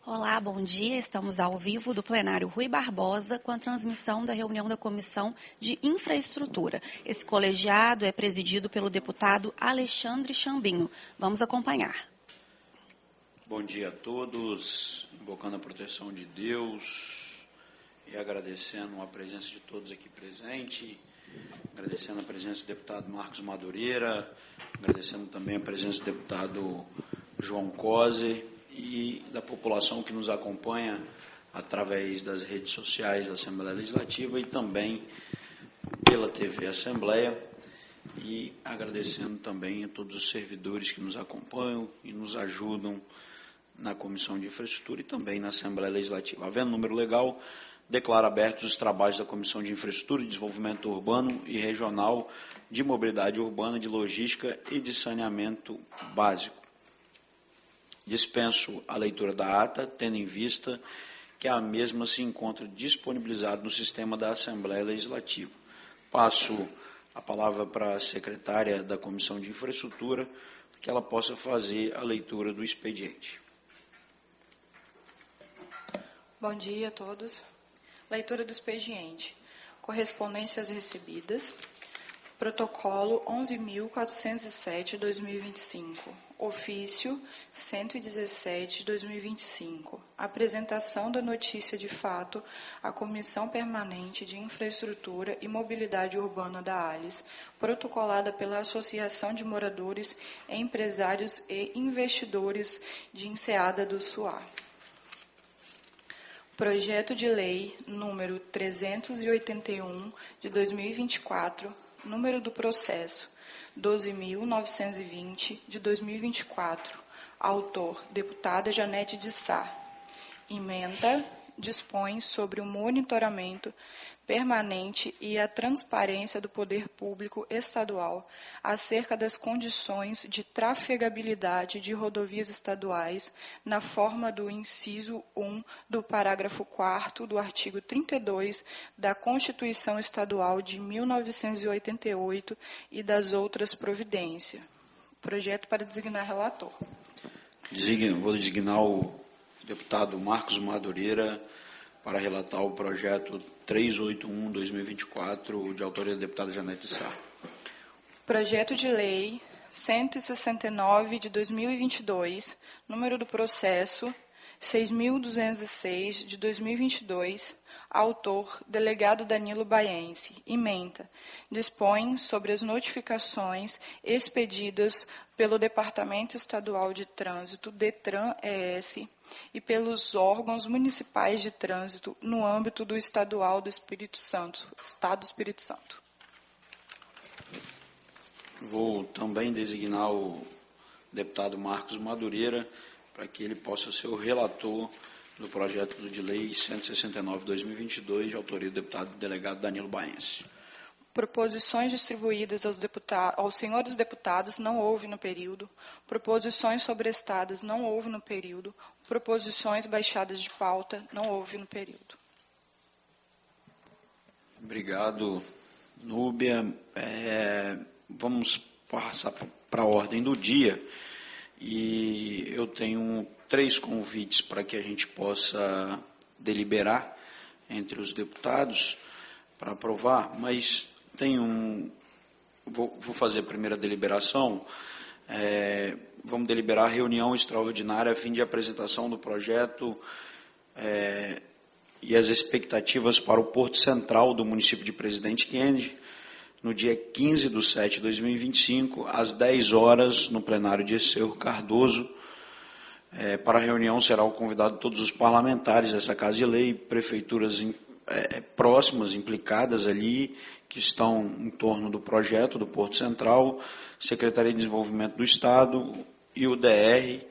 Olá, bom dia. Estamos ao vivo do plenário Rui Barbosa com a transmissão da reunião da Comissão de Infraestrutura. Esse colegiado é presidido pelo deputado Alexandre Chambinho. Vamos acompanhar. Bom dia a todos, invocando a proteção de Deus e agradecendo a presença de todos aqui presentes, agradecendo a presença do deputado Marcos Madureira, agradecendo também a presença do deputado João Cose e da população que nos acompanha através das redes sociais da Assembleia Legislativa e também pela TV Assembleia, e agradecendo também a todos os servidores que nos acompanham e nos ajudam na Comissão de Infraestrutura e também na Assembleia Legislativa. Havendo número legal, declaro abertos os trabalhos da Comissão de Infraestrutura e Desenvolvimento Urbano e Regional, de Mobilidade Urbana, de Logística e de Saneamento Básico. Dispenso a leitura da ata, tendo em vista que a mesma se encontra disponibilizada no sistema da Assembleia Legislativa. Passo a palavra para a secretária da Comissão de Infraestrutura, para que ela possa fazer a leitura do expediente. Bom dia a todos. Leitura do expediente. Correspondências recebidas. Protocolo 11.407/2025. Ofício 117/2025. Apresentação da notícia de fato à Comissão Permanente de Infraestrutura e Mobilidade Urbana da ALIS, protocolada pela Associação de Moradores, Empresários e Investidores de Enseada do Suá. Projeto de Lei número 381 de 2024, número do processo 12.920 de 2024. Autor, deputada Janete de Sá. Emenda dispõe sobre o monitoramento permanente e a transparência do poder público estadual acerca das condições de trafegabilidade de rodovias estaduais na forma do inciso 1 do parágrafo 4º do artigo 32 da Constituição Estadual de 1988 e das outras providências. Projeto para designar relator. Vou designar o deputado Marcos Madureira para relatar o projeto 381/2024, de autoria da deputada Janete de Sá. Projeto de Lei 169 de 2022, número do processo 6.206 de 2022, autor, delegado Danilo Baiense. Ementa. Dispõe sobre as notificações expedidas pelo Departamento Estadual de Trânsito, DETRAN-ES, e pelos órgãos municipais de trânsito no âmbito do Estadual do Espírito Santo, Estado do Espírito Santo. Vou também designar o deputado Marcos Madureira para que ele possa ser o relator do projeto de lei 169/2022, de autoria do deputado delegado Danilo Baiense. Proposições distribuídas aos senhores deputados não houve no período. Proposições sobrestadas não houve no período. Proposições baixadas de pauta não houve no período. Obrigado, Núbia. Vamos passar para a ordem do dia. E eu tenho 3 convites para que a gente possa deliberar entre os deputados para aprovar, mas vou fazer a primeira deliberação. Vamos deliberar a reunião extraordinária a fim de apresentação do projeto e as expectativas para o Porto Central do município de Presidente Kennedy, no dia 15/7/2025, às 10 horas, no plenário de Ecerro Cardoso. Para a reunião serão convidados todos os parlamentares dessa Casa de Lei, prefeituras próximas, implicadas ali, que estão em torno do projeto do Porto Central, Secretaria de Desenvolvimento do Estado e o DR.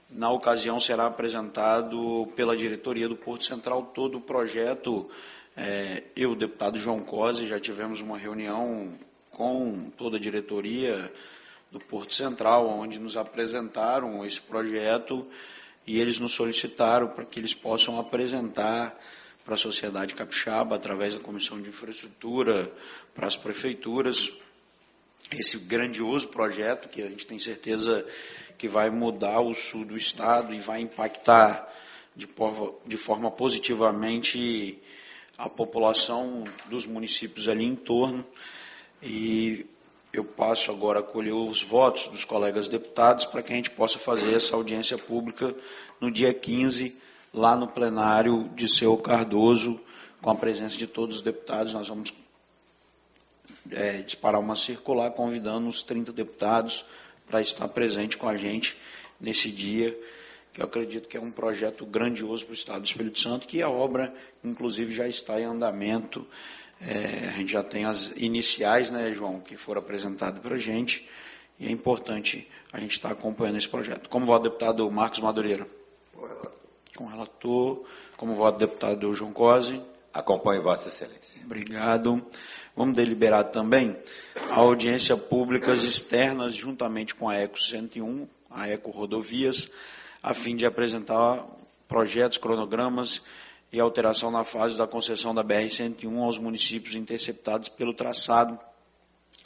Na ocasião será apresentado pela diretoria do Porto Central todo o projeto. Eu, o deputado João Cose, já tivemos uma reunião com toda a diretoria do Porto Central, onde nos apresentaram esse projeto e eles nos solicitaram para que eles possam apresentar para a sociedade capixaba, através da Comissão de Infraestrutura, para as prefeituras, esse grandioso projeto que a gente tem certeza que vai mudar o sul do estado e vai impactar de forma positivamente a população dos municípios ali em torno. E eu passo agora a colher os votos dos colegas deputados para que a gente possa fazer essa audiência pública no dia 15, lá no plenário de Seu Cardoso, com a presença de todos os deputados. Nós vamos disparar uma circular convidando os 30 deputados para estar presente com a gente nesse dia, que eu acredito que é um projeto grandioso para o Estado do Espírito Santo, que a obra, inclusive, já está em andamento. A gente já tem as iniciais, né, João, que foram apresentadas para a gente, e é importante a gente estar acompanhando esse projeto. Como vota o deputado Marcos Madureira? Com o relator. Como vota o deputado João Cosi? Acompanho Vossa Excelência. Obrigado. Vamos deliberar também a audiência públicas externas, juntamente com a ECO 101, a ECO Rodovias, a fim de apresentar projetos, cronogramas e alteração na fase da concessão da BR-101 aos municípios interceptados pelo traçado.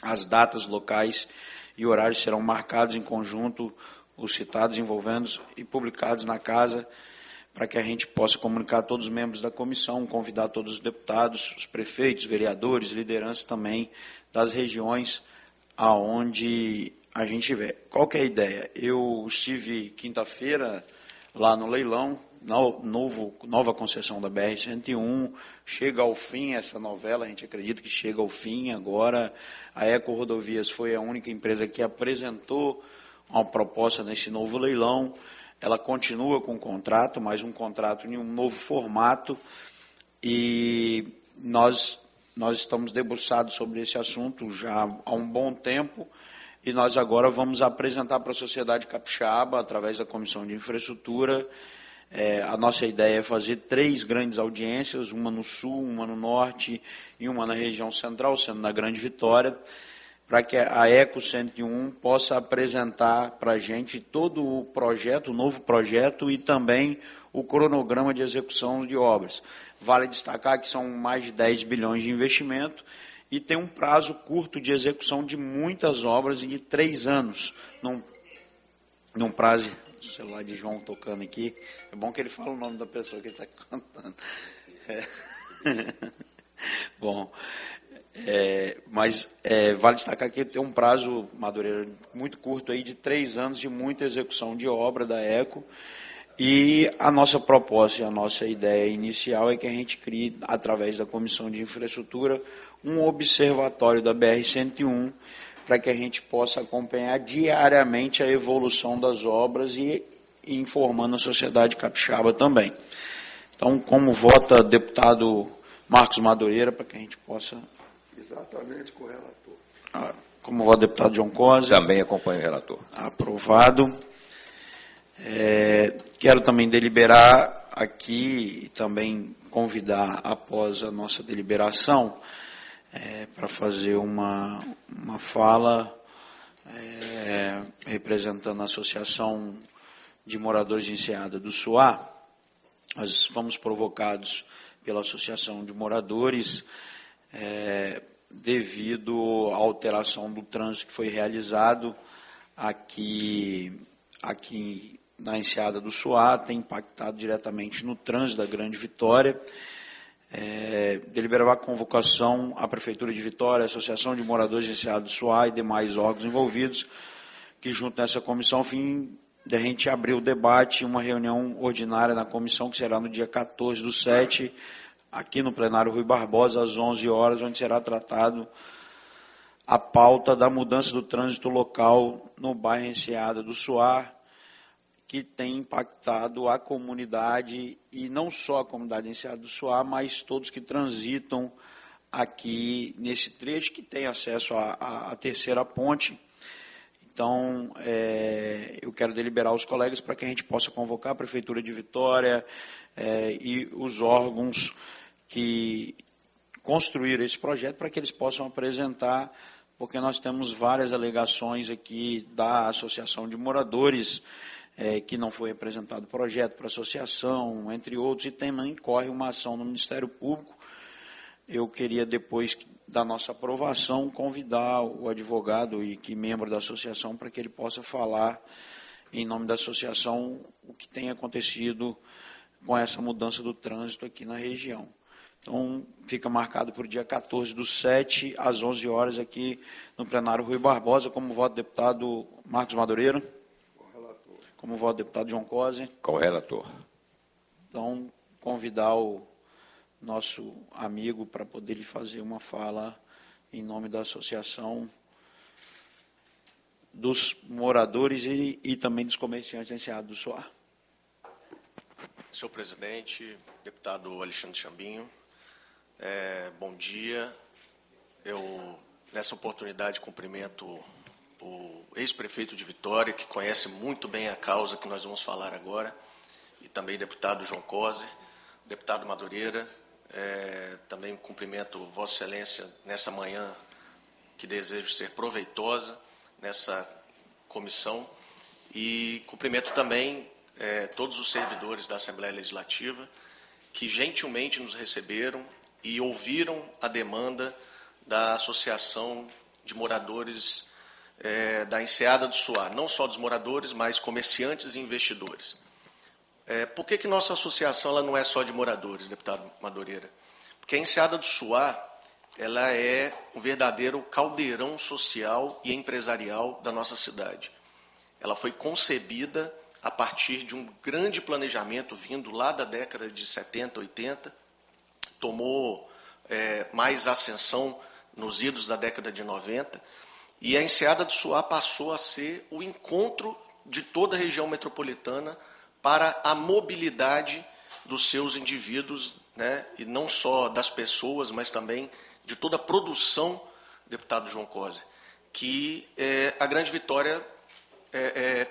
As datas, locais e horários serão marcados em conjunto, os citados, envolvendo e publicados na casa, para que a gente possa comunicar a todos os membros da comissão, convidar todos os deputados, os prefeitos, vereadores, lideranças também das regiões aonde a gente estiver. Qual que é a ideia? Eu estive quinta-feira lá no leilão, nova concessão da BR-101, chega ao fim essa novela, a gente acredita que chega ao fim agora. A Eco Rodovias foi a única empresa que apresentou uma proposta nesse novo leilão. Ela continua com o contrato, mas um contrato em um novo formato, e nós estamos debruçados sobre esse assunto já há um bom tempo, e nós agora vamos apresentar para a sociedade capixaba, através da Comissão de Infraestrutura. A nossa ideia é fazer 3 grandes audiências, uma no sul, uma no norte e uma na região central, sendo na Grande Vitória, para que a ECO 101 possa apresentar para a gente todo o projeto, o novo projeto, e também o cronograma de execução de obras. Vale destacar que são mais de 10 bilhões de investimento e tem um prazo curto de execução de muitas obras de 3 anos. Num prazo, o celular de João tocando aqui, é bom que ele fala o nome da pessoa que ele está cantando. Bom... mas vale destacar que tem um prazo, Madureira, muito curto aí, de 3 anos de muita execução de obra da ECO, e a nossa proposta e a nossa ideia inicial é que a gente crie, através da Comissão de Infraestrutura, um observatório da BR-101, para que a gente possa acompanhar diariamente a evolução das obras e informando a sociedade capixaba também. Então, como vota deputado Marcos Madureira, para que a gente possa... Exatamente, com o relator. Como vota o deputado João Cosi? Também acompanho o relator. Aprovado. Quero também deliberar aqui e também convidar, após a nossa deliberação, para fazer uma fala representando a Associação de Moradores de Enseada do Suá. Nós fomos provocados pela Associação de Moradores devido à alteração do trânsito que foi realizado aqui na Enseada do Suá, tem impactado diretamente no trânsito da Grande Vitória. Deliberar a convocação à Prefeitura de Vitória, a Associação de Moradores de Enseada do Suá e demais órgãos envolvidos, que junto nessa comissão, a fim de a gente abrir o debate, uma reunião ordinária na comissão, que será no dia 14/7, aqui no plenário Rui Barbosa, às 11 horas, onde será tratado a pauta da mudança do trânsito local no bairro Enseada do Suá, que tem impactado a comunidade, e não só a comunidade Enseada do Suá, mas todos que transitam aqui nesse trecho, que tem acesso à terceira ponte. Então, eu quero deliberar os colegas para que a gente possa convocar a Prefeitura de Vitória e os órgãos que construíram esse projeto, para que eles possam apresentar, porque nós temos várias alegações aqui da Associação de Moradores, que não foi apresentado projeto para a associação, entre outros, e também corre uma ação no Ministério Público. Eu queria, depois da nossa aprovação, convidar o advogado e que membro da associação para que ele possa falar, em nome da associação, o que tem acontecido com essa mudança do trânsito aqui na região. Então, fica marcado para o dia 14, dos 7 às 11 horas, aqui no plenário Rui Barbosa, como voto do deputado Marcos Madureira. Como voto do deputado João Cosi. Com o relator. Então, convidar o nosso amigo para poder lhe fazer uma fala em nome da Associação dos Moradores e também dos Comerciantes da Enseada do Suá. Senhor presidente, deputado Alexandre Chambinho, bom dia. Eu, nessa oportunidade, cumprimento o ex-prefeito de Vitória, que conhece muito bem a causa que nós vamos falar agora, e também deputado João Cosi, deputado Madureira. Também cumprimento Vossa Excelência nessa manhã, que desejo ser proveitosa nessa comissão, e cumprimento também todos os servidores da Assembleia Legislativa, que gentilmente nos receberam e ouviram a demanda da Associação de Moradores da Enseada do Suá, não só dos moradores, mas comerciantes e investidores. Por que nossa associação ela não é só de moradores, deputado Madureira? Porque a Enseada do Suá ela é um verdadeiro caldeirão social e empresarial da nossa cidade. Ela foi concebida a partir de um grande planejamento vindo lá da década de 70, 80, tomou mais ascensão nos idos da década de 90, e a Enseada do Suá passou a ser o encontro de toda a região metropolitana para a mobilidade dos seus indivíduos, né, e não só das pessoas, mas também de toda a produção, deputado João Cosi, que a Grande Vitória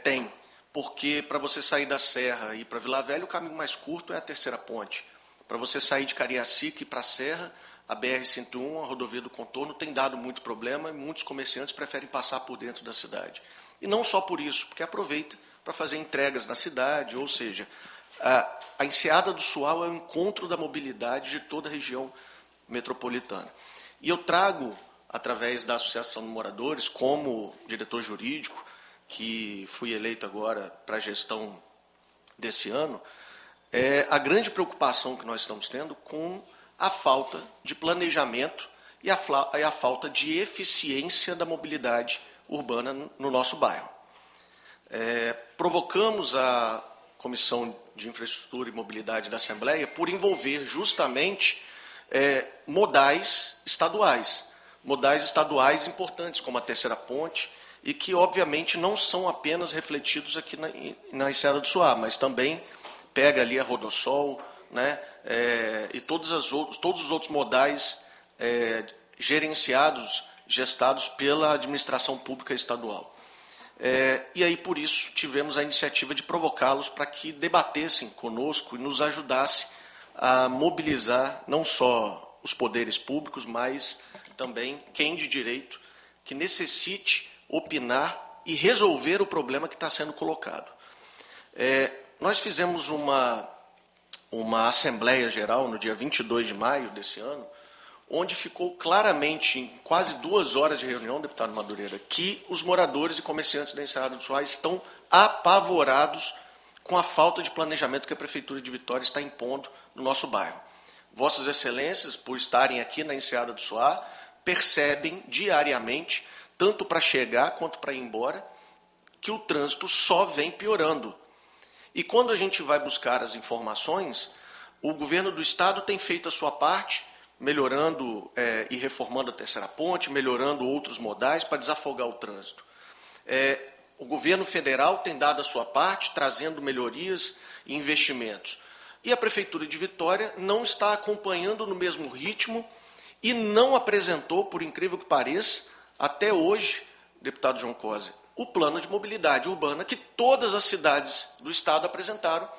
tem. Porque para você sair da Serra e ir para Vila Velha, o caminho mais curto é a terceira ponte. Para você sair de Cariacica e ir para a Serra, a BR-101, a rodovia do contorno, tem dado muito problema e muitos comerciantes preferem passar por dentro da cidade. E não só por isso, porque aproveita para fazer entregas na cidade, ou seja, a Enseada do Suá é o encontro da mobilidade de toda a região metropolitana. E eu trago, através da Associação de Moradores, como diretor jurídico, que fui eleito agora para a gestão desse ano, a grande preocupação que nós estamos tendo com a falta de planejamento e a falta de eficiência da mobilidade urbana no nosso bairro. Provocamos a Comissão de Infraestrutura e Mobilidade da Assembleia por envolver justamente modais estaduais importantes, como a terceira ponte, e que, obviamente, não são apenas refletidos aqui na Enseada do Suá, mas também pega ali a Rodossol, né, e todos os outros modais gestados pela administração pública estadual. E aí, por isso, tivemos a iniciativa de provocá-los para que debatessem conosco e nos ajudassem a mobilizar não só os poderes públicos, mas também quem de direito que necessite opinar e resolver o problema que está sendo colocado. Nós fizemos uma Assembleia Geral no dia 22 de maio desse ano, onde ficou claramente, em quase 2 horas de reunião, deputado Madureira, que os moradores e comerciantes da Enseada do Suá estão apavorados com a falta de planejamento que a Prefeitura de Vitória está impondo no nosso bairro. Vossas Excelências, por estarem aqui na Enseada do Suá, percebem diariamente, tanto para chegar quanto para ir embora, que o trânsito só vem piorando. E quando a gente vai buscar as informações, o governo do Estado tem feito a sua parte, melhorando e reformando a terceira ponte, melhorando outros modais para desafogar o trânsito. O governo federal tem dado a sua parte, trazendo melhorias e investimentos. E a Prefeitura de Vitória não está acompanhando no mesmo ritmo e não apresentou, por incrível que pareça, até hoje, deputado João Cosi, o plano de mobilidade urbana que todas as cidades do Estado apresentaram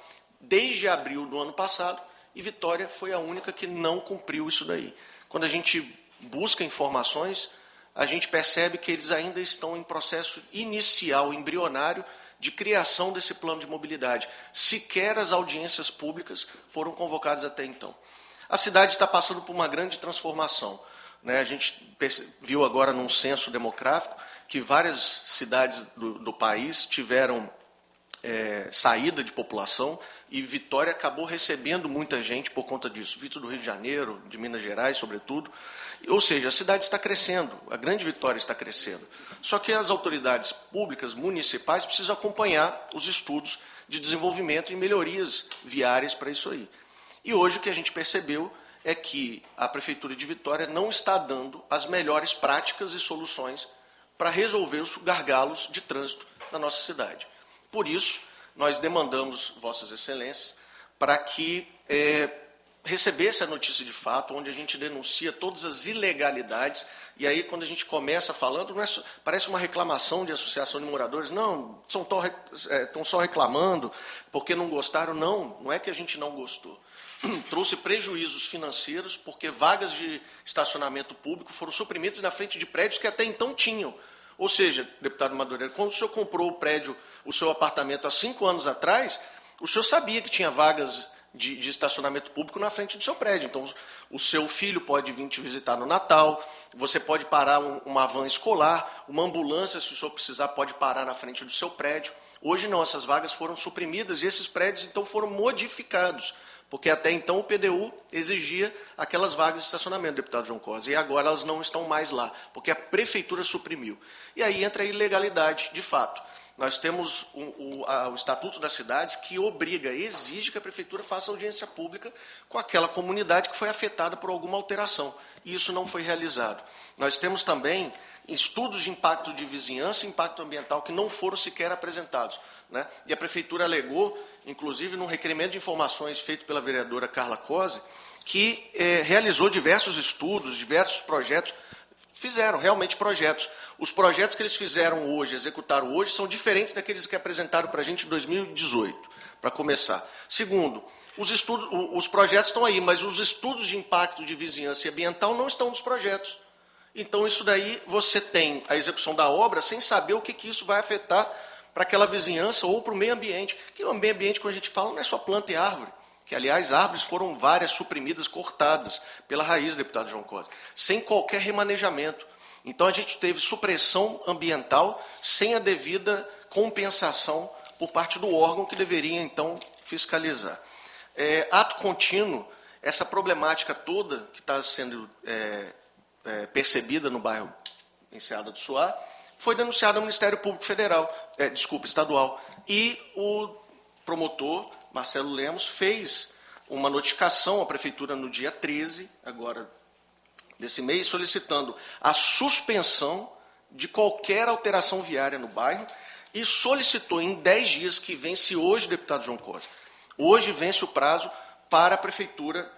desde abril do ano passado, e Vitória foi a única que não cumpriu isso daí. Quando a gente busca informações, a gente percebe que eles ainda estão em processo inicial, embrionário, de criação desse plano de mobilidade. Sequer as audiências públicas foram convocadas até então. A cidade está passando por uma grande transformação, né? A gente viu agora num censo demográfico que várias cidades do país tiveram saída de população, e Vitória acabou recebendo muita gente por conta disso. Vitória do Rio de Janeiro, de Minas Gerais, sobretudo. Ou seja, a cidade está crescendo, a Grande Vitória está crescendo. Só que as autoridades públicas municipais precisam acompanhar os estudos de desenvolvimento e melhorias viárias para isso aí. E hoje o que a gente percebeu é que a Prefeitura de Vitória não está dando as melhores práticas e soluções para resolver os gargalos de trânsito da nossa cidade. Por isso, nós demandamos, Vossas Excelências, para que recebesse a notícia de fato, onde a gente denuncia todas as ilegalidades, e aí quando a gente começa falando, não é só, parece uma reclamação de associação de moradores, não, estão só reclamando porque não gostaram, não é que a gente não gostou. Trouxe prejuízos financeiros, porque vagas de estacionamento público foram suprimidas na frente de prédios que até então tinham. Ou seja, deputado Madureira, quando o senhor comprou o prédio, o seu apartamento há 5 anos atrás, o senhor sabia que tinha vagas de estacionamento público na frente do seu prédio. Então, o seu filho pode vir te visitar no Natal, você pode parar uma van escolar, uma ambulância, se o senhor precisar, pode parar na frente do seu prédio. Hoje não, essas vagas foram suprimidas e esses prédios, então, foram modificados. Porque até então o PDU exigia aquelas vagas de estacionamento, deputado João Cosa, e agora elas não estão mais lá, porque a Prefeitura suprimiu. E aí entra a ilegalidade, de fato. Nós temos o Estatuto das Cidades que obriga, exige que a Prefeitura faça audiência pública com aquela comunidade que foi afetada por alguma alteração, e isso não foi realizado. Nós temos também estudos de impacto de vizinhança e impacto ambiental que não foram sequer apresentados, né? E a Prefeitura alegou, inclusive, num requerimento de informações feito pela vereadora Carla Cose, que realizou diversos estudos, diversos projetos, fizeram realmente projetos. Os projetos que eles fizeram hoje, executaram hoje, são diferentes daqueles que apresentaram para a gente em 2018, para começar. Segundo, os projetos estão aí, mas os estudos de impacto de vizinhança e ambiental não estão nos projetos. Então, isso daí, você tem a execução da obra sem saber o que isso vai afetar para aquela vizinhança ou para o meio ambiente. Que o meio ambiente, quando a gente fala, não é só planta e árvore. Que, aliás, árvores foram várias suprimidas, cortadas pela raiz, deputado João Cosa, sem qualquer remanejamento. Então, a gente teve supressão ambiental sem a devida compensação por parte do órgão que deveria, então, fiscalizar. Ato contínuo, essa problemática toda que está sendo percebida no bairro Enseada do Suá, foi denunciada ao Ministério Público Estadual. E o promotor, Marcelo Lemos, fez uma notificação à Prefeitura no dia 13, agora desse mês, solicitando a suspensão de qualquer alteração viária no bairro e solicitou em 10 dias, que vence hoje, deputado João Cosa. Hoje vence o prazo para a Prefeitura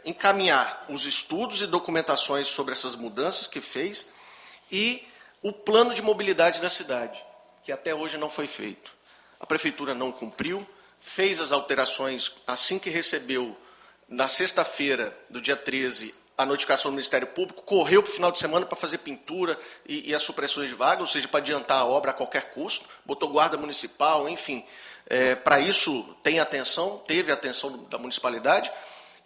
encaminhar os estudos e documentações sobre essas mudanças que fez e o plano de mobilidade da cidade, que até hoje não foi feito. A Prefeitura não cumpriu, fez as alterações assim que recebeu, na sexta-feira do dia 13, a notificação do Ministério Público, correu para o final de semana para fazer pintura e as supressões de vaga, ou seja, para adiantar a obra a qualquer custo, botou guarda municipal, enfim. Para isso teve atenção da municipalidade,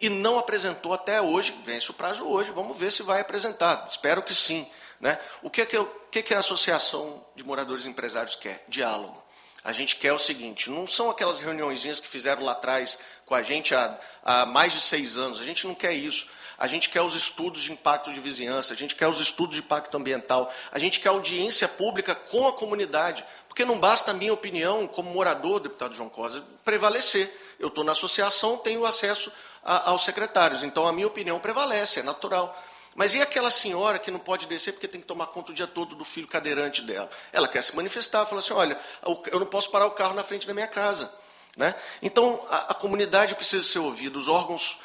e não apresentou até hoje, vence o prazo hoje, vamos ver se vai apresentar, espero que sim. Né? O que a Associação de Moradores e Empresários quer? Diálogo. A gente quer o seguinte, não são aquelas reuniõezinhas que fizeram lá atrás com a gente há mais de 6 anos, a gente não quer isso. A gente quer os estudos de impacto de vizinhança, a gente quer os estudos de impacto ambiental, a gente quer audiência pública com a comunidade, porque não basta a minha opinião como morador, deputado João Cosa, prevalecer. Eu estou na associação, tenho acesso aos secretários, então a minha opinião prevalece, é natural. Mas e aquela senhora que não pode descer porque tem que tomar conta o dia todo do filho cadeirante dela? Ela quer se manifestar, fala assim, olha, eu não posso parar o carro na frente da minha casa. Né? Então, a comunidade precisa ser ouvida, os órgãos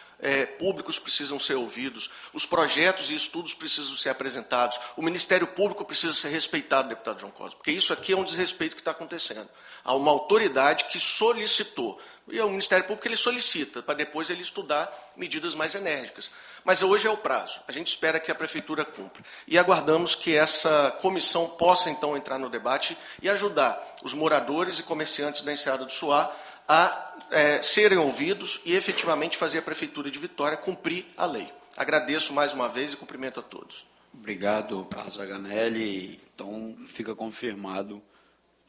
públicos precisam ser ouvidos, os projetos e estudos precisam ser apresentados, o Ministério Público precisa ser respeitado, deputado João Cosa, porque isso aqui é um desrespeito que está acontecendo. Há uma autoridade que solicitou, e o Ministério Público ele solicita, para depois ele estudar medidas mais enérgicas. Mas hoje é o prazo, a gente espera que a Prefeitura cumpra. E aguardamos que essa comissão possa, então, entrar no debate e ajudar os moradores e comerciantes da Enseada do Suá a serem ouvidos e efetivamente fazer a Prefeitura de Vitória cumprir a lei. Agradeço mais uma vez e cumprimento a todos. Obrigado, Carlos Zaganelli. Então, fica confirmado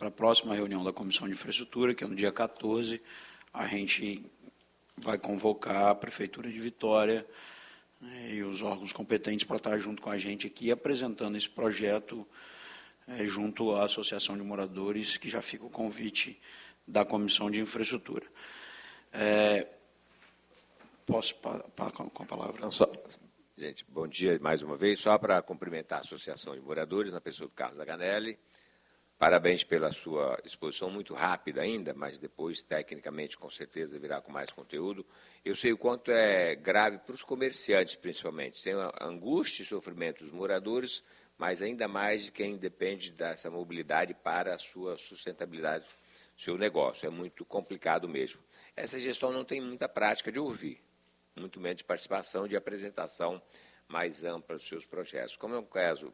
para a próxima reunião da Comissão de Infraestrutura, que é no dia 14, a gente vai convocar a Prefeitura de Vitória, né, e os órgãos competentes para estar junto com a gente aqui, apresentando esse projeto junto à Associação de Moradores, que já fica o convite da Comissão de Infraestrutura. Posso com a palavra? Não, só, gente, bom dia mais uma vez. Só para cumprimentar a Associação de Moradores, na pessoa do Carlos Zaganelli. Parabéns pela sua exposição, muito rápida ainda, mas depois, tecnicamente, com certeza, virá com mais conteúdo. Eu sei o quanto é grave para os comerciantes, principalmente. Tem a angústia e sofrimento dos moradores, mas ainda mais de quem depende dessa mobilidade para a sua sustentabilidade, seu negócio. É muito complicado mesmo. Essa gestão não tem muita prática de ouvir, muito menos de participação, de apresentação mais ampla dos seus projetos. Como é o caso.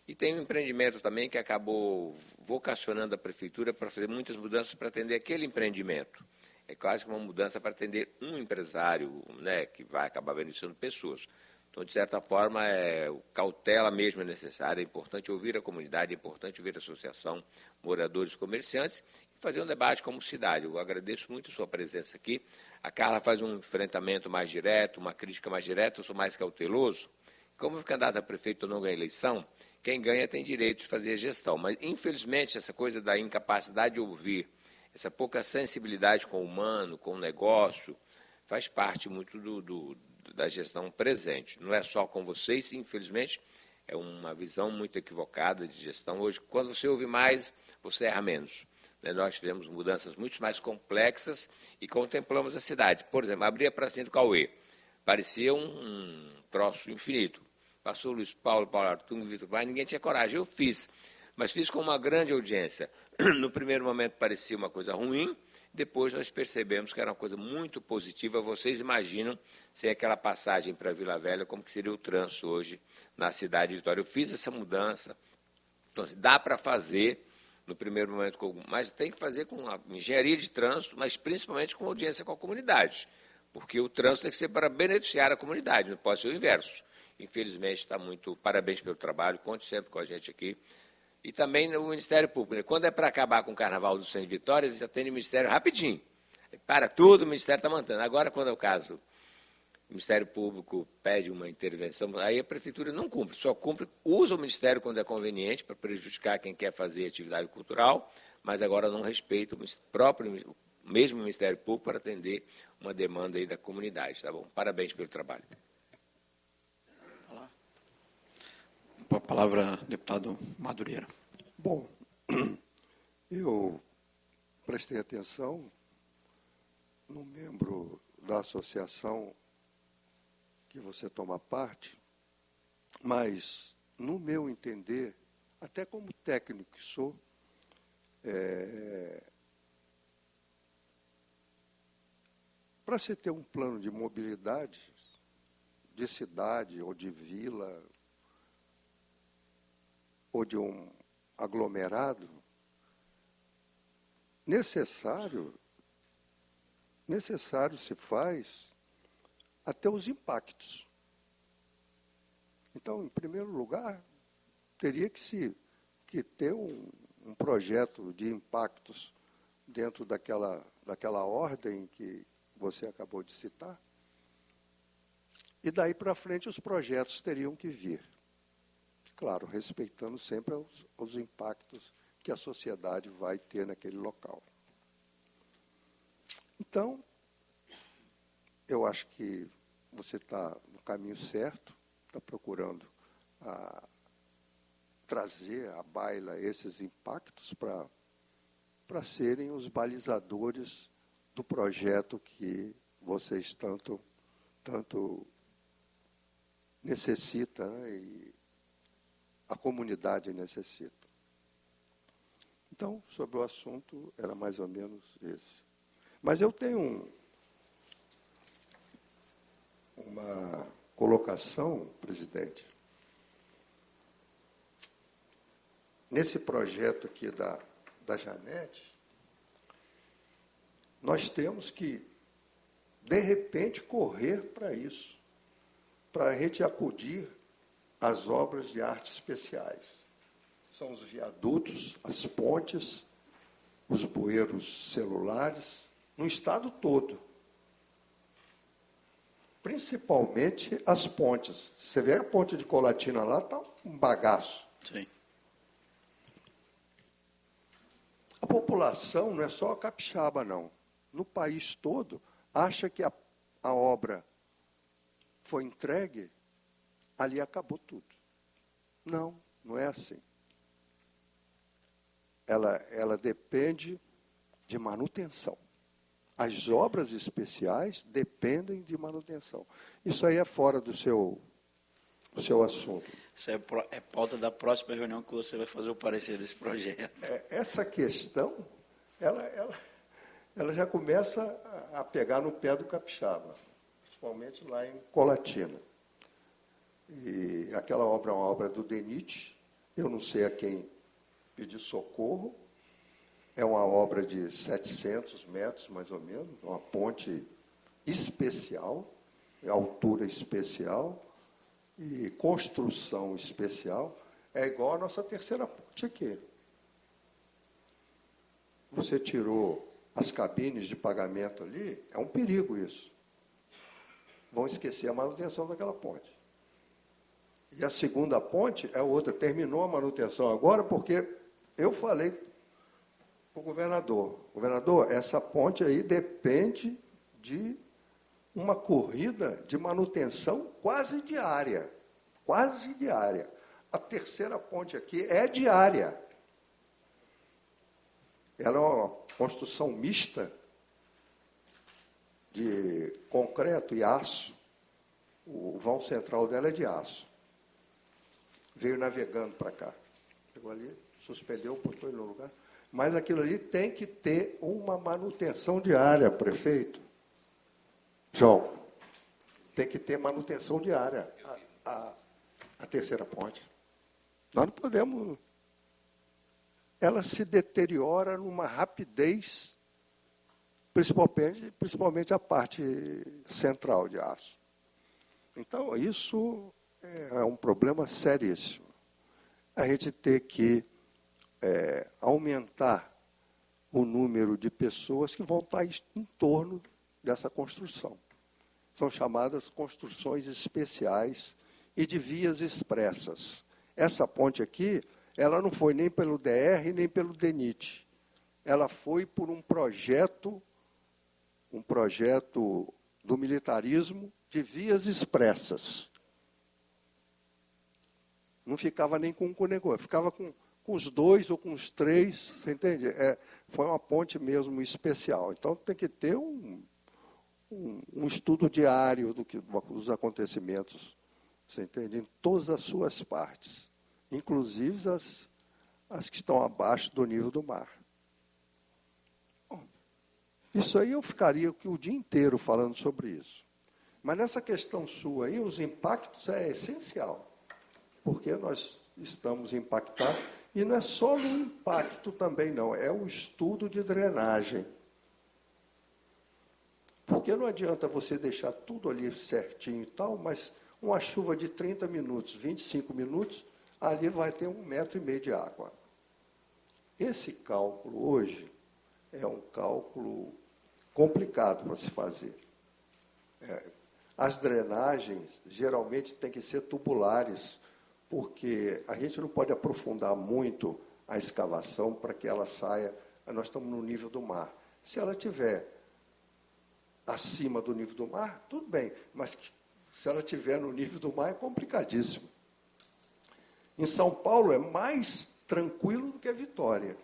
E tem um empreendimento também que acabou vocacionando a Prefeitura para fazer muitas mudanças para atender aquele empreendimento. É quase que uma mudança para atender um empresário, né, que vai acabar beneficiando pessoas. Então, de certa forma, cautela mesmo é necessária, é importante ouvir a comunidade, é importante ouvir a associação, moradores, comerciantes, e fazer um debate como cidade. Eu agradeço muito a sua presença aqui. A Carla faz um enfrentamento mais direto, uma crítica mais direta, eu sou mais cauteloso. Como candidato a prefeito eu não ganho eleição, quem ganha tem direito de fazer a gestão. Mas, infelizmente, essa coisa da incapacidade de ouvir, essa pouca sensibilidade com o humano, com o negócio, faz parte muito da gestão presente. Não é só com vocês, infelizmente, é uma visão muito equivocada de gestão. Hoje, quando você ouve mais, você erra menos. Nós tivemos mudanças muito mais complexas e contemplamos a cidade. Por exemplo, abrir a pracinha do Cauê. Parecia um troço infinito. Passou o Luiz Paulo Artung, Vitor Pai, ninguém tinha coragem. Eu fiz, mas fiz com uma grande audiência. No primeiro momento parecia uma coisa ruim, depois nós percebemos que era uma coisa muito positiva. Vocês imaginam se aquela passagem para Vila Velha, como que seria o trânsito hoje na cidade de Vitória. Eu fiz essa mudança, então dá para fazer no primeiro momento, mas tem que fazer com a engenharia de trânsito, mas principalmente com audiência com a comunidade, porque o trânsito tem que ser para beneficiar a comunidade, não pode ser o inverso. Infelizmente, está muito... Parabéns pelo trabalho, conte sempre com a gente aqui. E também no Ministério Público. Né? Quando é para acabar com o Carnaval do Centro de Vitória, eles atendem o Ministério rapidinho. Para tudo, o Ministério está mantendo. Agora, quando é o caso, o Ministério Público pede uma intervenção, aí a Prefeitura não cumpre, só cumpre, usa o Ministério quando é conveniente para prejudicar quem quer fazer atividade cultural, mas agora não respeita o mesmo Ministério Público para atender uma demanda aí da comunidade. Tá bom? Parabéns pelo trabalho. A palavra, deputado Madureira. Bom, eu prestei atenção no membro da associação que você toma parte, mas, no meu entender, até como técnico que sou, para se ter um plano de mobilidade de cidade ou de vila, ou de um aglomerado, necessário se faz até os impactos. Então, em primeiro lugar, teria que ter um projeto de impactos dentro daquela ordem que você acabou de citar, e daí para frente os projetos teriam que vir. Claro, respeitando sempre os impactos que a sociedade vai ter naquele local. Então, eu acho que você está no caminho certo, está procurando trazer à baila esses impactos para serem os balizadores do projeto que vocês tanto necessitam, né, e a comunidade necessita. Então, sobre o assunto, era mais ou menos esse. Mas eu tenho uma colocação, presidente. Nesse projeto aqui da Janete, nós temos que, de repente, correr para isso, para a gente acudir às obras de arte especiais. São os viadutos, as pontes os bueiros celulares, no estado todo. Principalmente as pontes. Você vê a ponte de Colatina lá, está um bagaço. Sim. A população não é só a capixaba, não. No país todo, acha que a obra foi entregue, ali acabou tudo. Não, não é assim. Ela depende de manutenção. As obras especiais dependem de manutenção. Isso aí é fora do seu assunto. Isso é pauta da próxima reunião que você vai fazer o parecer desse projeto. Essa questão, ela já começa a pegar no pé do capixaba, principalmente lá em Colatina. E aquela obra é uma obra do DENIT, eu não sei a quem pedir socorro, é uma obra de 700 metros, mais ou menos, uma ponte especial, altura especial e construção especial. É igual a nossa terceira ponte aqui. Você tirou as cabines de pagamento ali, é um perigo isso. Vão esquecer a manutenção daquela ponte. E a segunda ponte é outra. Terminou a manutenção agora porque eu falei para o governador. Governador, essa ponte aí depende de uma corrida de manutenção quase diária. Quase diária. A terceira ponte aqui é diária. Ela é uma construção mista de concreto e aço. O vão central dela é de aço. Veio navegando para cá. Chegou ali, suspendeu, botou ele no lugar. Mas aquilo ali tem que ter uma manutenção diária, prefeito. João, tem que ter manutenção diária. A terceira ponte. Nós não podemos... Ela se deteriora numa rapidez, principalmente a parte central de aço. Então, isso é um problema seríssimo. A gente tem que aumentar o número de pessoas que vão estar em torno dessa construção. São chamadas construções especiais e de vias expressas. Essa ponte aqui, ela não foi nem pelo DR, nem pelo DENIT. Ela foi por um projeto do militarismo de vias expressas. Não ficava nem com um negócio, ficava com os dois ou com os três, você entende? Foi uma ponte mesmo especial. Então, tem que ter um estudo diário dos acontecimentos, você entende? Em todas as suas partes, inclusive as que estão abaixo do nível do mar. Bom, isso aí eu ficaria o dia inteiro falando sobre isso. Mas nessa questão sua aí, os impactos é essencial, porque nós estamos impactados, e não é só o impacto também, não, é o estudo de drenagem. Porque não adianta você deixar tudo ali certinho e tal, mas uma chuva de 30 minutos, 25 minutos, ali vai ter 1,5 metro de água. Esse cálculo hoje é um cálculo complicado para se fazer. As drenagens geralmente têm que ser tubulares, porque a gente não pode aprofundar muito a escavação para que ela saia. Nós estamos no nível do mar. Se ela estiver acima do nível do mar, tudo bem, mas se ela estiver no nível do mar é complicadíssimo. Em São Paulo é mais tranquilo do que Vitória.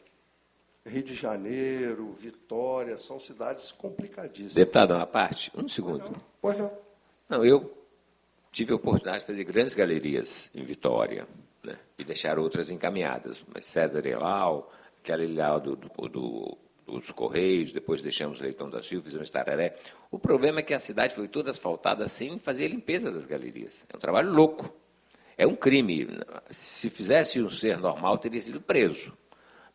Rio de Janeiro, Vitória, são cidades complicadíssimas. Deputado, uma parte? Um segundo. Pois não. Não, eu tive a oportunidade de fazer grandes galerias em Vitória, né, e deixar outras encaminhadas. Mas César Elau, aquela lá dos Correios, depois deixamos Leitão da Silva, fizemos Tararé. O problema é que a cidade foi toda asfaltada sem fazer a limpeza das galerias. É um trabalho louco. É um crime. Se fizesse um ser normal, teria sido preso.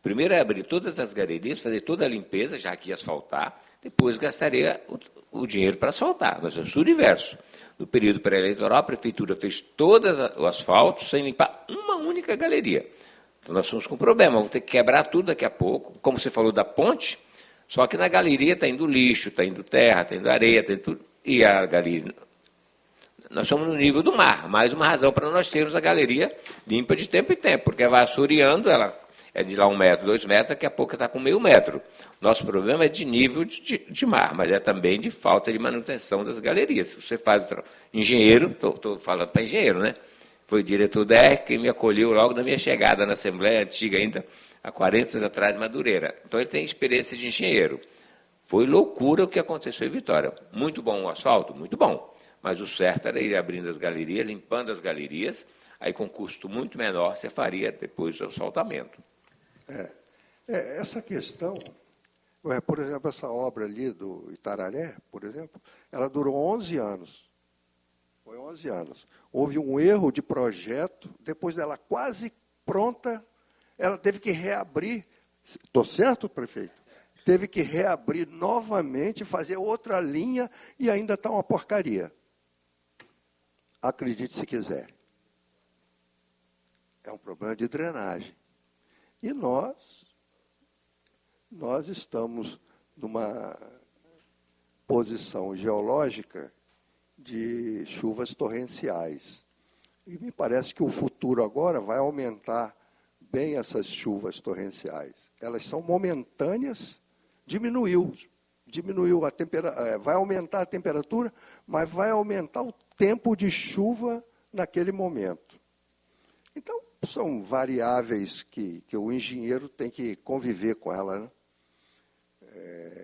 Primeiro é abrir todas as galerias, fazer toda a limpeza, já que ia asfaltar, depois gastaria o dinheiro para asfaltar. Nós temos tudo inverso. No período pré-eleitoral, a prefeitura fez todo o asfalto sem limpar uma única galeria. Então, nós estamos com um problema, vamos ter que quebrar tudo daqui a pouco. Como você falou da ponte, só que na galeria está indo lixo, está indo terra, está indo areia, está indo tudo. E a galeria... Nós estamos no nível do mar, mais uma razão para nós termos a galeria limpa de tempo em tempo, porque vai assoreando, ela é de lá 1 metro, 2 metros, daqui a pouco está com meio metro. Nosso problema é de nível de mar, mas é também de falta de manutenção das galerias. Se você faz engenheiro, estou falando para engenheiro, né? Foi diretor da ERC que me acolheu logo na minha chegada na Assembleia, antiga ainda, há 40 anos atrás, em Madureira. Então ele tem experiência de engenheiro. Foi loucura o que aconteceu em Vitória. Muito bom o asfalto? Muito bom. Mas o certo era ir abrindo as galerias, limpando as galerias, aí com custo muito menor você faria depois o asfaltamento. Essa questão, por exemplo, essa obra ali do Itararé, por exemplo, ela durou 11 anos. Foi 11 anos. Houve um erro de projeto, depois dela quase pronta, ela teve que reabrir. Estou certo, prefeito? Teve que reabrir novamente, fazer outra linha e ainda está uma porcaria. Acredite se quiser. É um problema de drenagem. E nós estamos numa posição geológica de chuvas torrenciais. E me parece que o futuro agora vai aumentar bem essas chuvas torrenciais. Elas são momentâneas, diminuiu a temperatura, vai aumentar a temperatura, mas vai aumentar o tempo de chuva naquele momento. Então, são variáveis que o engenheiro tem que conviver com ela, né?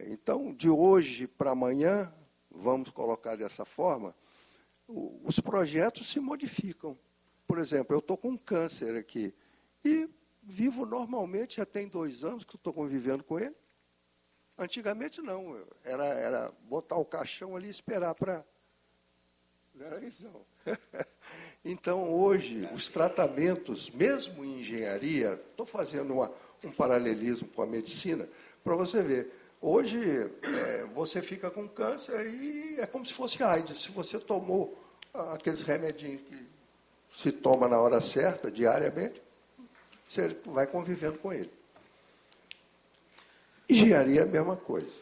Então, de hoje para amanhã, vamos colocar dessa forma, os projetos se modificam. Por exemplo, eu estou com um câncer aqui e vivo normalmente, já tem 2 anos que estou convivendo com ele. Antigamente não, era botar o caixão ali e esperar para... Não era isso, não. Então, hoje, os tratamentos, mesmo em engenharia, estou fazendo um paralelismo com a medicina, para você ver. Hoje, você fica com câncer e é como se fosse AIDS. Se você tomou aqueles remedinhos que se toma na hora certa, diariamente, você vai convivendo com ele. Engenharia é a mesma coisa.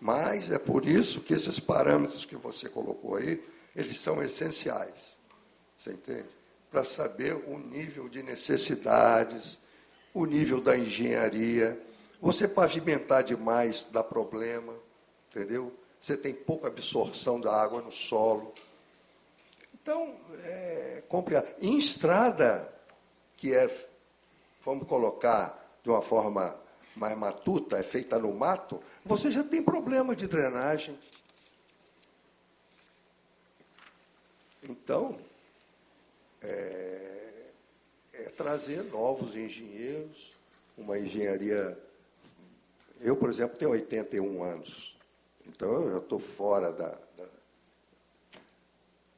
Mas é por isso que esses parâmetros que você colocou aí, eles são essenciais. Você entende? Para saber o nível de necessidades, o nível da engenharia. Você pavimentar demais dá problema, entendeu? Você tem pouca absorção da água no solo. Então, é complicado. Em estrada, que vamos colocar de uma forma mais matuta, é feita no mato, você já tem problema de drenagem. Então, trazer novos engenheiros, uma engenharia... Eu, por exemplo, tenho 81 anos, então eu estou fora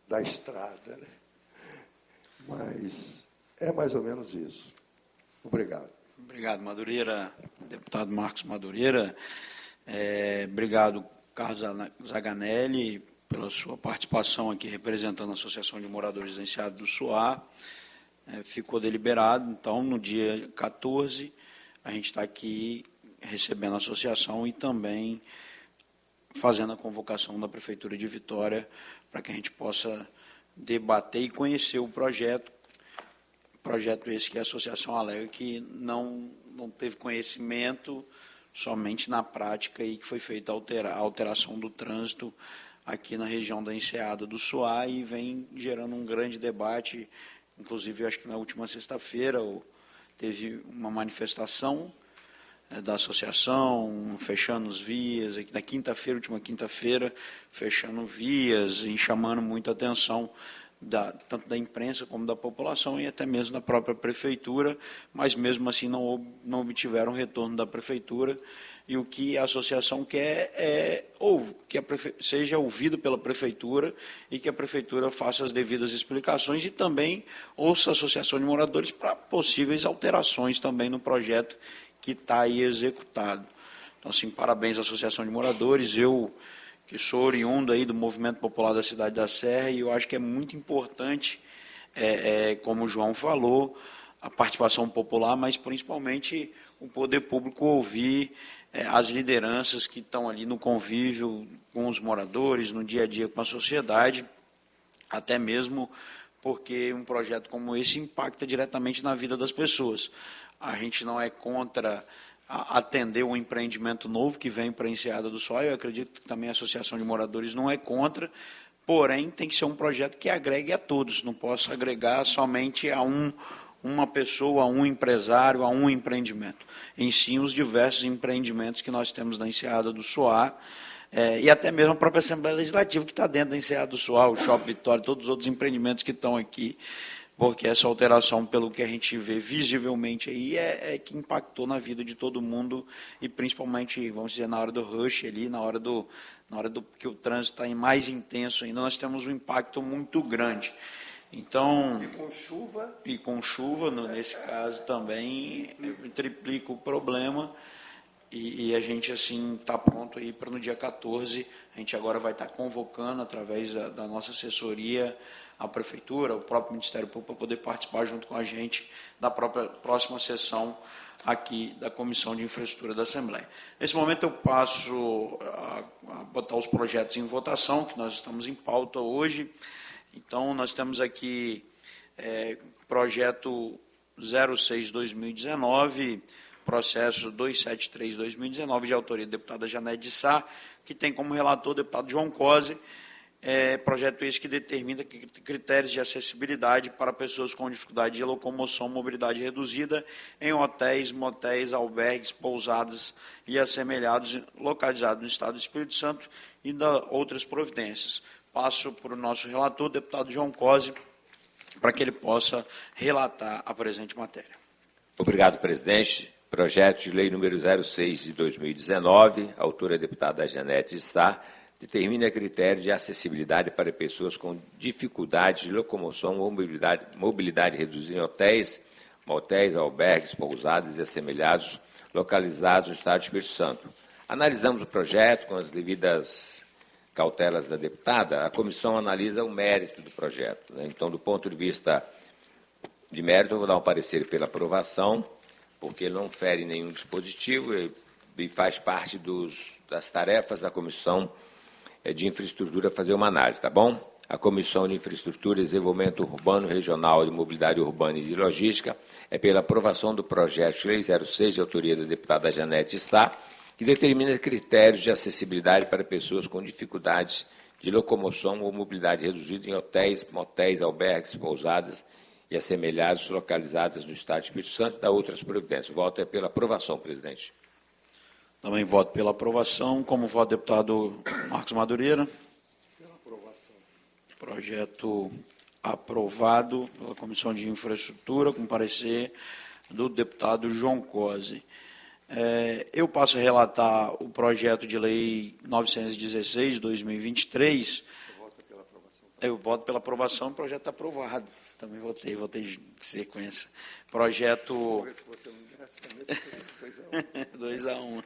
da estrada, né? Mas é mais ou menos isso. Obrigado. Obrigado, Madureira, deputado Marcos Madureira. Obrigado, Carlos Zaganelli, pela sua participação aqui representando a Associação de Moradores Residenciados do SUA. Ficou deliberado, então, no dia 14, a gente está aqui recebendo a associação e também fazendo a convocação da Prefeitura de Vitória para que a gente possa debater e conhecer o projeto. Projeto esse que a associação alega que não teve conhecimento somente na prática e que foi feita a alteração do trânsito aqui na região da Enseada do SUA e vem gerando um grande debate. Inclusive, eu acho que na última sexta-feira teve uma manifestação da associação, fechando as vias, na quinta-feira, última quinta-feira, fechando vias e chamando muita atenção tanto da imprensa como da população e até mesmo da própria prefeitura, mas mesmo assim não obtiveram retorno da prefeitura. E o que a associação quer é que seja ouvido pela prefeitura e que a prefeitura faça as devidas explicações e também ouça a associação de moradores para possíveis alterações também no projeto que está aí executado. Então, assim, parabéns à Associação de Moradores. Eu, que sou oriundo aí do Movimento Popular da Cidade da Serra, e eu acho que é muito importante, como o João falou, a participação popular, mas principalmente o poder público ouvir as lideranças que estão ali no convívio com os moradores, no dia a dia com a sociedade, até mesmo porque um projeto como esse impacta diretamente na vida das pessoas. A gente não é contra atender um empreendimento novo que vem para a Enseada do Suai, eu acredito que também a Associação de Moradores não é contra, porém tem que ser um projeto que agregue a todos, não possa agregar somente a uma pessoa, a um empresário, a um empreendimento. Em sim, os diversos empreendimentos que nós temos na Enseada do Suá, e até mesmo a própria Assembleia Legislativa que está dentro da Enseada do Suá, o Shopping Vitória, todos os outros empreendimentos que estão aqui, porque essa alteração, pelo que a gente vê visivelmente aí, é que impactou na vida de todo mundo, e principalmente, vamos dizer, na hora do rush ali, na hora do que o trânsito está mais intenso ainda, nós temos um impacto muito grande. Então, e com chuva, nesse caso também, triplica o problema, e a gente assim está pronto aí para no dia 14, a gente agora vai estar convocando, através da nossa assessoria, a Prefeitura, o próprio Ministério Público, para poder participar junto com a gente da próxima sessão aqui da Comissão de Infraestrutura da Assembleia. Nesse momento eu passo a botar os projetos em votação, que nós estamos em pauta hoje. Então, nós temos aqui projeto 06-2019, processo 273-2019, de autoria da deputada Janete de Sá, que tem como relator o deputado João Cosi, projeto esse que determina critérios de acessibilidade para pessoas com dificuldade de locomoção, mobilidade reduzida, em hotéis, motéis, albergues, pousadas e assemelhados, localizados no Estado do Espírito Santo, e outras providências. Passo para o nosso relator, o deputado João Cosi, para que ele possa relatar a presente matéria. Obrigado, presidente. Projeto de lei número 06 de 2019, autora a deputada Janete de Sá, determina critério de acessibilidade para pessoas com dificuldade de locomoção ou mobilidade reduzida em hotéis, motéis, albergues, pousadas e assemelhados, localizados no Estado do Espírito Santo. Analisamos o projeto com as devidas cautelas da deputada. A comissão analisa o mérito do projeto, né? Então, do ponto de vista de mérito, eu vou dar um parecer pela aprovação, porque ele não fere nenhum dispositivo e faz parte das tarefas da comissão de infraestrutura fazer uma análise, tá bom? A Comissão de Infraestrutura, Desenvolvimento Urbano, Regional, de Mobilidade Urbana e de Logística é pela aprovação do projeto de lei 06, de autoria da deputada Janete de Sá, que determina critérios de acessibilidade para pessoas com dificuldades de locomoção ou mobilidade reduzida em hotéis, motéis, albergues, pousadas e assemelhados localizados no Estado do Espírito Santo, da outras providências. O voto é pela aprovação, presidente. Também voto pela aprovação, como voto o deputado Marcos Madureira. Pela aprovação. Projeto aprovado pela Comissão de Infraestrutura, com parecer do deputado João Cosi. Eu passo a relatar o projeto de lei 916, 2023. Eu voto pela aprovação, o projeto está aprovado. Também votei de sequência. Projeto... 2-1.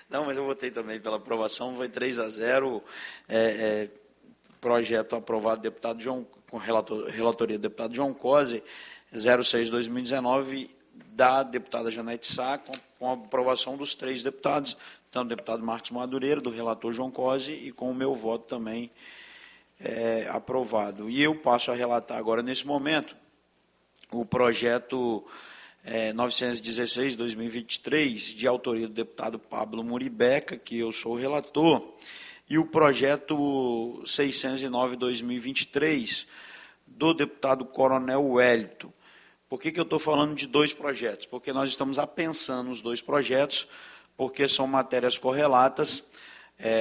Não, mas eu votei também pela aprovação, foi 3-0. Projeto aprovado, deputado João, com relatoria do deputado João Cosi, 06-2019, da deputada Janete Sá, com a aprovação dos 3 deputados, tanto do deputado Marcos Madureira, do relator João Cosi, e com o meu voto também aprovado. E eu passo a relatar agora, nesse momento, o projeto 916-2023, de autoria do deputado Pablo Muribeca, que eu sou o relator, e o projeto 609-2023, do deputado Coronel Wellington. Por que eu estou falando de 2 projetos? Porque nós estamos apensando os 2 projetos, porque são matérias correlatas.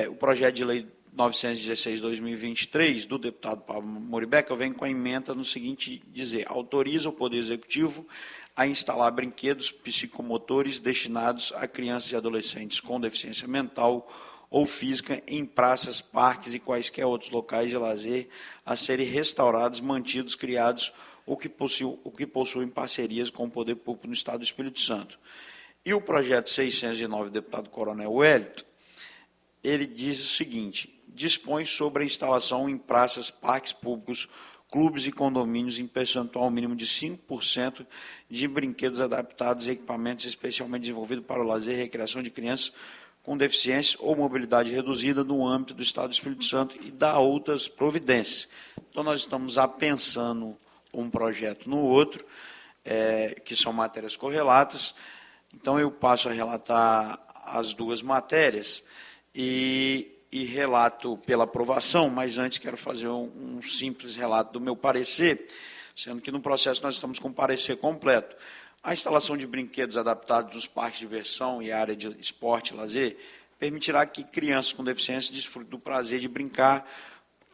O projeto de lei 916-2023, do deputado Pablo Muribeca, vem com a emenda no seguinte dizer: autoriza o Poder Executivo a instalar brinquedos psicomotores destinados a crianças e adolescentes com deficiência mental ou física em praças, parques e quaisquer outros locais de lazer a serem restaurados, mantidos, criados ou que possuem parcerias com o Poder Público no Estado do Espírito Santo. E o projeto 609, do deputado Coronel Wellington, ele diz o seguinte: dispõe sobre a instalação em praças, parques públicos, clubes e condomínios em percentual mínimo de 5% de brinquedos adaptados e equipamentos especialmente desenvolvidos para o lazer e recreação de crianças com deficiência ou mobilidade reduzida no âmbito do Estado do Espírito Santo e dar outras providências. Então, nós estamos apensando um projeto no outro, que são matérias correlatas. Então, eu passo a relatar as duas matérias e relato pela aprovação, mas antes quero fazer um simples relato do meu parecer, sendo que no processo nós estamos com um parecer completo. A instalação de brinquedos adaptados nos parques de diversão e área de esporte e lazer permitirá que crianças com deficiência desfrutem do prazer de brincar,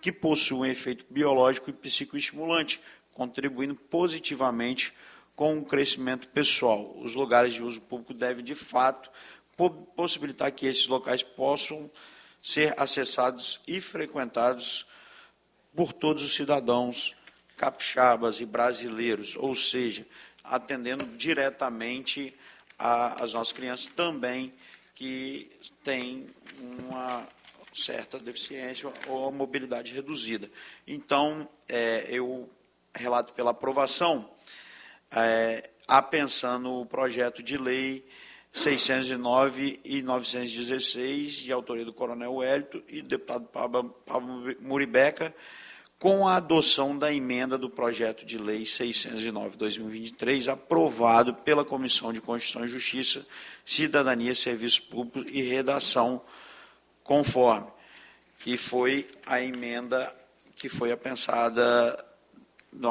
que possuem efeito biológico e psicoestimulante, contribuindo positivamente com o crescimento pessoal. Os lugares de uso público devem, de fato, possibilitar que esses locais possam ser acessados e frequentados por todos os cidadãos capixabas e brasileiros, ou seja, atendendo diretamente às nossas crianças também que têm uma certa deficiência ou mobilidade reduzida. Então, eu relato pela aprovação, apensando o projeto de lei 609 e 916, de autoria do Coronel Wellington e do deputado Pablo Muribeca, com a adoção da emenda do projeto de lei 609/2023, aprovado pela Comissão de Constituição e Justiça, Cidadania, Serviços Públicos e Redação, conforme, que foi a emenda que foi apensada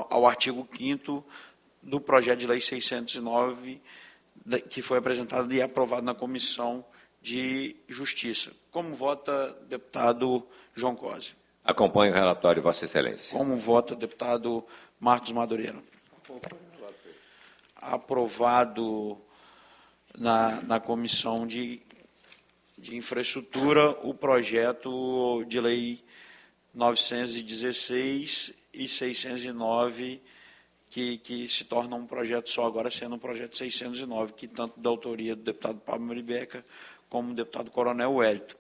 ao artigo 5º do projeto de lei 609, que foi apresentado e aprovado na Comissão de Justiça. Como vota, deputado João Cosi? Acompanhe o relatório, Vossa Excelência. Como vota, deputado Marcos Madureira? Aprovado na Comissão de Infraestrutura o projeto de lei 916 e 609, que se torna um projeto só, agora sendo um projeto 609, que tanto da autoria do deputado Pablo Muribeca como do deputado Coronel Wellington.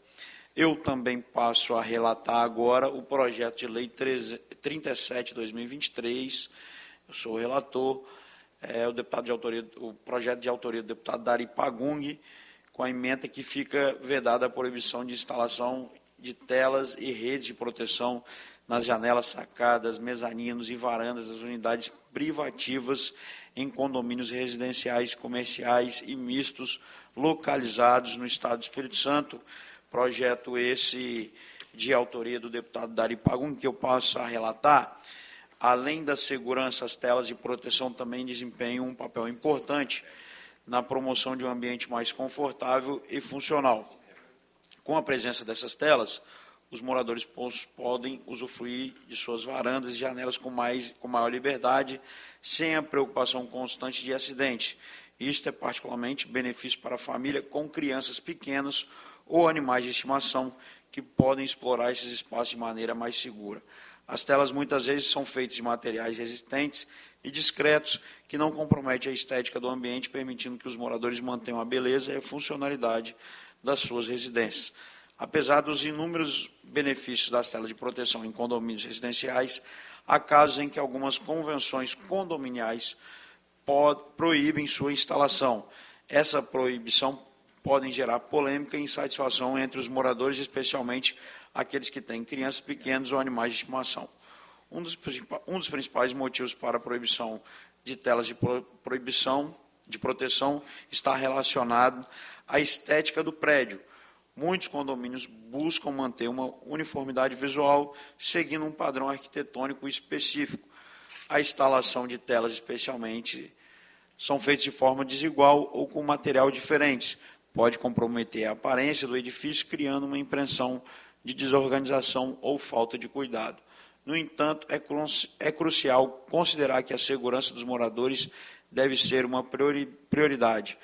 Eu também passo a relatar agora o projeto de lei 37/2023, eu sou o relator, o projeto de autoria do deputado Dari Pagung, com a emenda que fica vedada a proibição de instalação de telas e redes de proteção nas janelas, sacadas, mezaninos e varandas das unidades privativas em condomínios residenciais, comerciais e mistos localizados no Estado do Espírito Santo. Projeto esse de autoria do deputado Dari Pagung, que eu passo a relatar. Além da segurança, as telas de proteção também desempenham um papel importante na promoção de um ambiente mais confortável e funcional. Com a presença dessas telas, os moradores podem usufruir de suas varandas e janelas com maior liberdade, sem a preocupação constante de acidentes. Isto é particularmente benefício para a família com crianças pequenas ou animais de estimação que podem explorar esses espaços de maneira mais segura. As telas muitas vezes são feitas de materiais resistentes e discretos que não comprometem a estética do ambiente, permitindo que os moradores mantenham a beleza e a funcionalidade das suas residências. Apesar dos inúmeros benefícios das telas de proteção em condomínios residenciais, há casos em que algumas convenções condominiais proíbem sua instalação. Essa proibição pode gerar polêmica e insatisfação entre os moradores, especialmente aqueles que têm crianças pequenas ou animais de estimação. Um dos principais motivos para a proibição de telas de proteção está relacionado à estética do prédio. Muitos condomínios buscam manter uma uniformidade visual, seguindo um padrão arquitetônico específico. A instalação de telas, especialmente, são feitas de forma desigual ou com material diferentes. Pode comprometer a aparência do edifício, criando uma impressão de desorganização ou falta de cuidado. No entanto, é crucial considerar que a segurança dos moradores deve ser uma prioridade.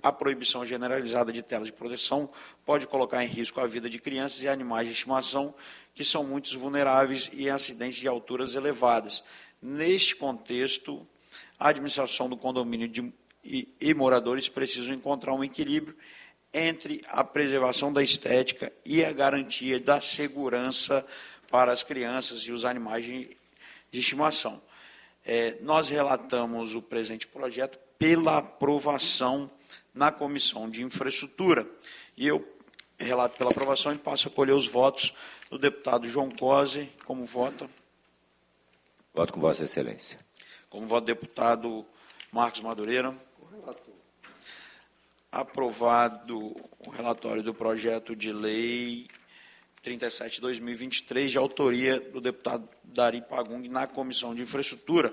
A proibição generalizada de telas de proteção pode colocar em risco a vida de crianças e animais de estimação, que são muito vulneráveis e em acidentes de alturas elevadas. Neste contexto, a administração do condomínio e moradores precisam encontrar um equilíbrio entre a preservação da estética e a garantia da segurança para as crianças e os animais de de estimação. Nós relatamos o presente projeto pela aprovação na Comissão de Infraestrutura. E eu relato pela aprovação e passo a colher os votos do deputado João Cosi. Como vota? Voto com Vossa Excelência. Como vota o deputado Marcos Madureira? Aprovado o relatório do projeto de lei 37/2023, de autoria do deputado Dari Pagung, na Comissão de Infraestrutura.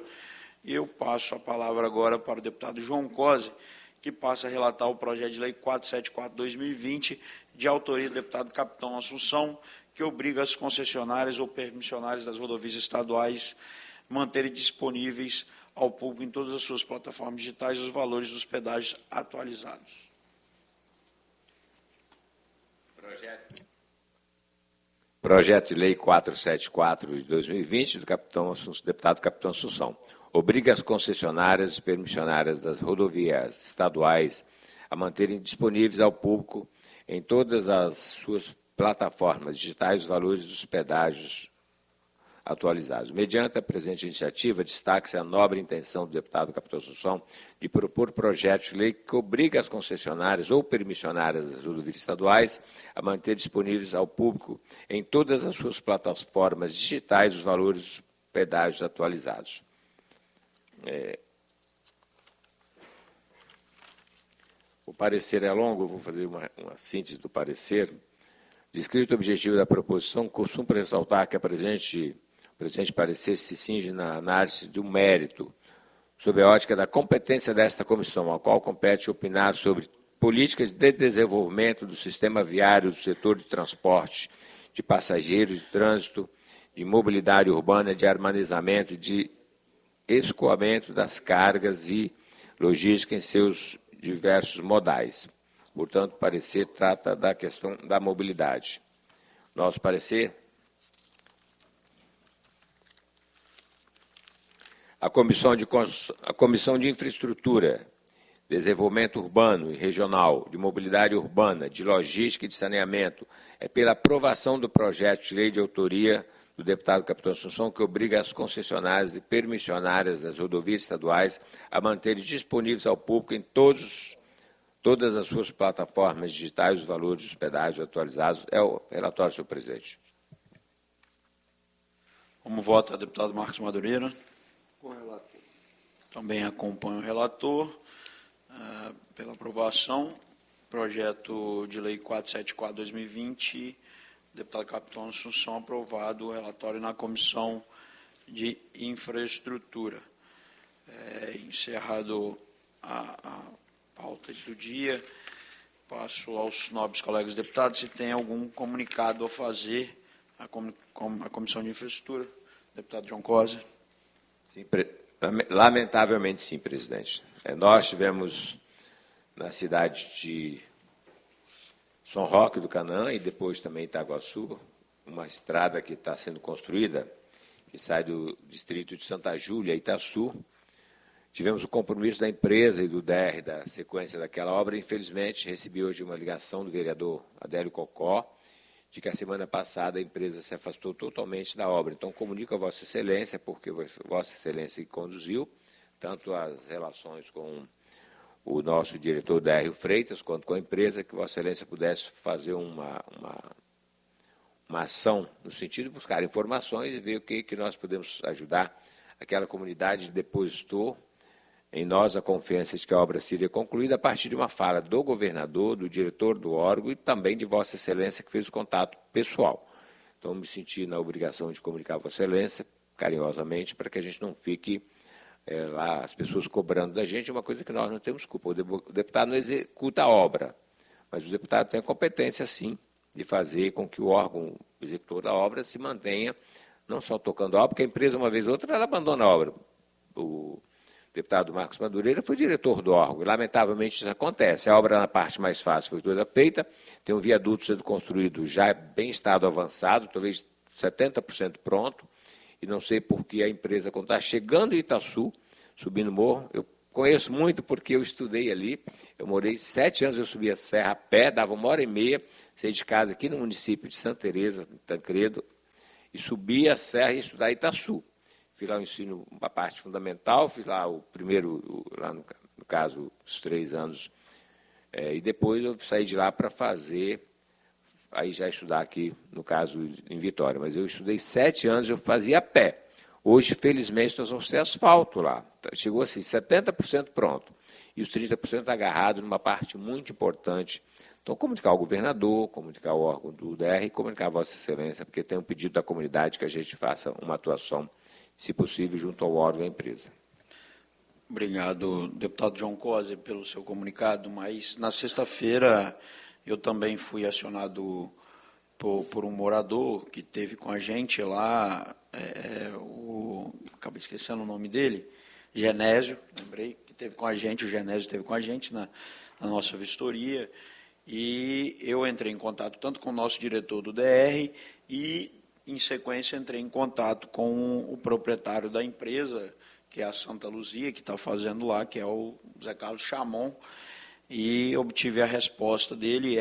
Eu passo a palavra agora para o deputado João Cosi, que passa a relatar o projeto de lei 474/2020, de autoria do deputado Capitão Assunção, que obriga as concessionárias ou permissionárias das rodovias estaduais manterem disponíveis ao público em todas as suas plataformas digitais os valores dos pedágios atualizados. Projeto de Lei 474 de 2020, do deputado Capitão Assunção. Obriga as concessionárias e permissionárias das rodovias estaduais a manterem disponíveis ao público em todas as suas plataformas digitais os valores dos pedágios atualizados. Mediante a presente iniciativa, destaque-se a nobre intenção do deputado Capitão Assunção de propor projeto de lei que obriga as concessionárias ou permissionárias das rodovias estaduais a manter disponíveis ao público em todas as suas plataformas digitais os valores dos pedágios atualizados. O parecer é longo, eu vou fazer uma síntese do parecer. Descrito o objetivo da proposição, costumo ressaltar que o presente parecer se cinge na análise do mérito, sob a ótica da competência desta comissão, ao qual compete opinar sobre políticas de desenvolvimento do sistema viário, do setor de transporte, de passageiros, de trânsito, de mobilidade urbana, de armazenamento, de escoamento das cargas e logística em seus diversos modais. Portanto, o parecer trata da questão da mobilidade. Nosso parecer: a Comissão de Infraestrutura, Desenvolvimento Urbano e Regional, de Mobilidade Urbana, de Logística e de Saneamento, é pela aprovação do projeto de lei de autoria do deputado Capitão Assunção, que obriga as concessionárias e permissionárias das rodovias estaduais a manterem disponíveis ao público em todas as suas plataformas digitais os valores dos pedágios atualizados. É o relatório, senhor presidente. Como vota o deputado Marcos Madureira? Com o relator. Também acompanho o relator. Pela aprovação, projeto de lei 474/2020, deputado Capitão Assunção, aprovado o relatório na Comissão de Infraestrutura. Encerrado a pauta do dia, passo aos nobres colegas deputados se tem algum comunicado a fazer a Comissão de Infraestrutura. Deputado João Cosi. Sim, lamentavelmente, sim, presidente. Nós tivemos na cidade de São Roque do Canaã e depois também Itaguaçu, uma estrada que está sendo construída, que sai do distrito de Santa Júlia, Itaçu. Tivemos o compromisso da empresa e do DR da sequência daquela obra. Infelizmente, recebi hoje uma ligação do vereador Adélio Cocó, de que a semana passada a empresa se afastou totalmente da obra. Então, comunico a Vossa Excelência, porque Vossa Excelência conduziu tanto as relações com o nosso diretor Dério Freitas, quanto com a empresa, que Vossa Excelência pudesse fazer uma ação no sentido de buscar informações e ver o que nós podemos ajudar. Aquela comunidade depositou em nós a confiança de que a obra seria concluída a partir de uma fala do governador, do diretor do órgão e também de Vossa Excelência, que fez o contato pessoal. Então, me senti na obrigação de comunicar a Vossa Excelência, carinhosamente, para que a gente não fique lá, as pessoas cobrando da gente, uma coisa que nós não temos culpa. O deputado não executa a obra, mas o deputado tem a competência, sim, de fazer com que o órgão executor da obra se mantenha, não só tocando a obra, porque a empresa, uma vez ou outra, ela abandona a obra. O deputado Marcos Madureira foi diretor do órgão, e lamentavelmente isso acontece. A obra na parte mais fácil foi toda feita, tem um viaduto sendo construído já bem em estado avançado, talvez 70% pronto, e não sei por que a empresa, quando está chegando em Itaçu, subindo o morro, eu conheço muito porque eu estudei ali, eu morei 7 anos, eu subia a serra a pé, dava 1h30, saí de casa aqui no município de Santa Teresa, Tancredo, e subia a serra e ia estudar em Itaçu. fiz lá o ensino, uma parte fundamental, fiz lá o primeiro, lá no caso, os 3 anos, e depois eu saí de lá para fazer, aí já estudar aqui, no caso, em Vitória. Mas eu estudei 7 anos, eu fazia a pé. Hoje, felizmente, nós vamos ter asfalto lá. Chegou assim, 70% pronto. E os 30% agarrados numa parte muito importante. Então, comunicar ao governador, comunicar ao órgão do DR, comunicar a Vossa Excelência, porque tem um pedido da comunidade que a gente faça uma atuação, se possível, junto ao órgão da empresa. Obrigado, deputado João Coser, pelo seu comunicado, mas na sexta-feira eu também fui acionado por um morador que teve com a gente lá, acabei esquecendo o nome dele, Genésio, lembrei que teve com a gente, o Genésio esteve com a gente na nossa vistoria, e eu entrei em contato tanto com o nosso diretor do DR e, em sequência, entrei em contato com o proprietário da empresa, que é a Santa Luzia, que está fazendo lá, que é o Zé Carlos Chamon, e obtive a resposta dele,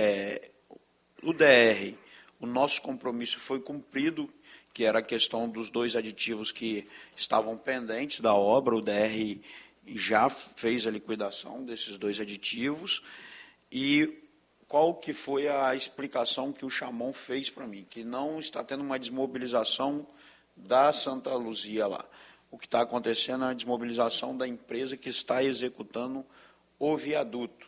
o DR, o nosso compromisso foi cumprido, que era a questão dos 2 aditivos que estavam pendentes da obra, o DR já fez a liquidação desses 2 aditivos, e qual que foi a explicação que o Chamon fez para mim? Que não está tendo uma desmobilização da Santa Luzia lá. O que está acontecendo é a desmobilização da empresa que está executando o viaduto,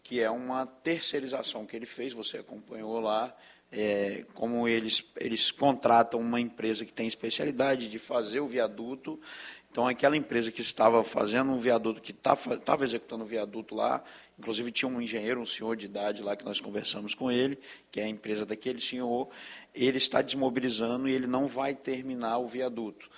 que é uma terceirização que ele fez, você acompanhou lá, como eles contratam uma empresa que tem especialidade de fazer o viaduto. Então, aquela empresa que estava fazendo um viaduto, que estava executando o viaduto lá, inclusive tinha um engenheiro, um senhor de idade lá, que nós conversamos com ele, que é a empresa daquele senhor, ele está desmobilizando e ele não vai terminar o viaduto.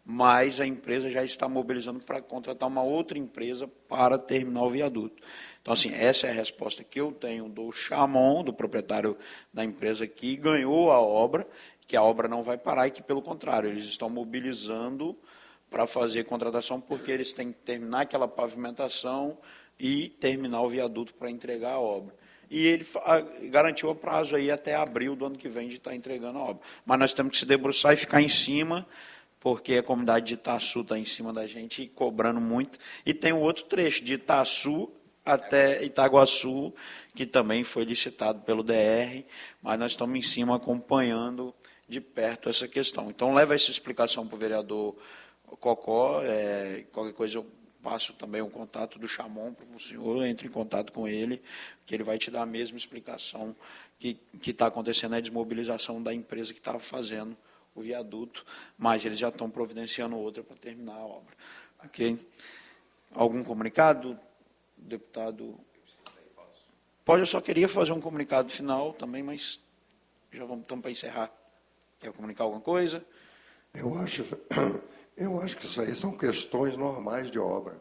Mas a empresa já está mobilizando para contratar uma outra empresa para terminar o viaduto. Então, assim, essa é a resposta que eu tenho do Chamon, do proprietário da empresa que ganhou a obra, que a obra não vai parar e que, pelo contrário, eles estão mobilizando para fazer contratação porque eles têm que terminar aquela pavimentação e terminar o viaduto para entregar a obra. E ele garantiu o prazo aí até abril do ano que vem de estar entregando a obra. Mas nós temos que se debruçar e ficar em cima, porque a comunidade de Itaçu está em cima da gente, cobrando muito. E tem um outro trecho, de Itaçu até Itaguaçu, que também foi licitado pelo DR, mas nós estamos em cima acompanhando de perto essa questão. Então, leva essa explicação para o vereador Cocó, qualquer coisa eu passo também o contato do Chamon para o senhor, entre em contato com ele, que ele vai te dar a mesma explicação que está acontecendo, a desmobilização da empresa que estava fazendo o viaduto, mas eles já estão providenciando outra para terminar a obra. Ok? Algum comunicado, deputado? Pode, eu só queria fazer um comunicado final também, mas já estamos para encerrar. Quer comunicar alguma coisa? Eu acho que isso aí são questões normais de obra.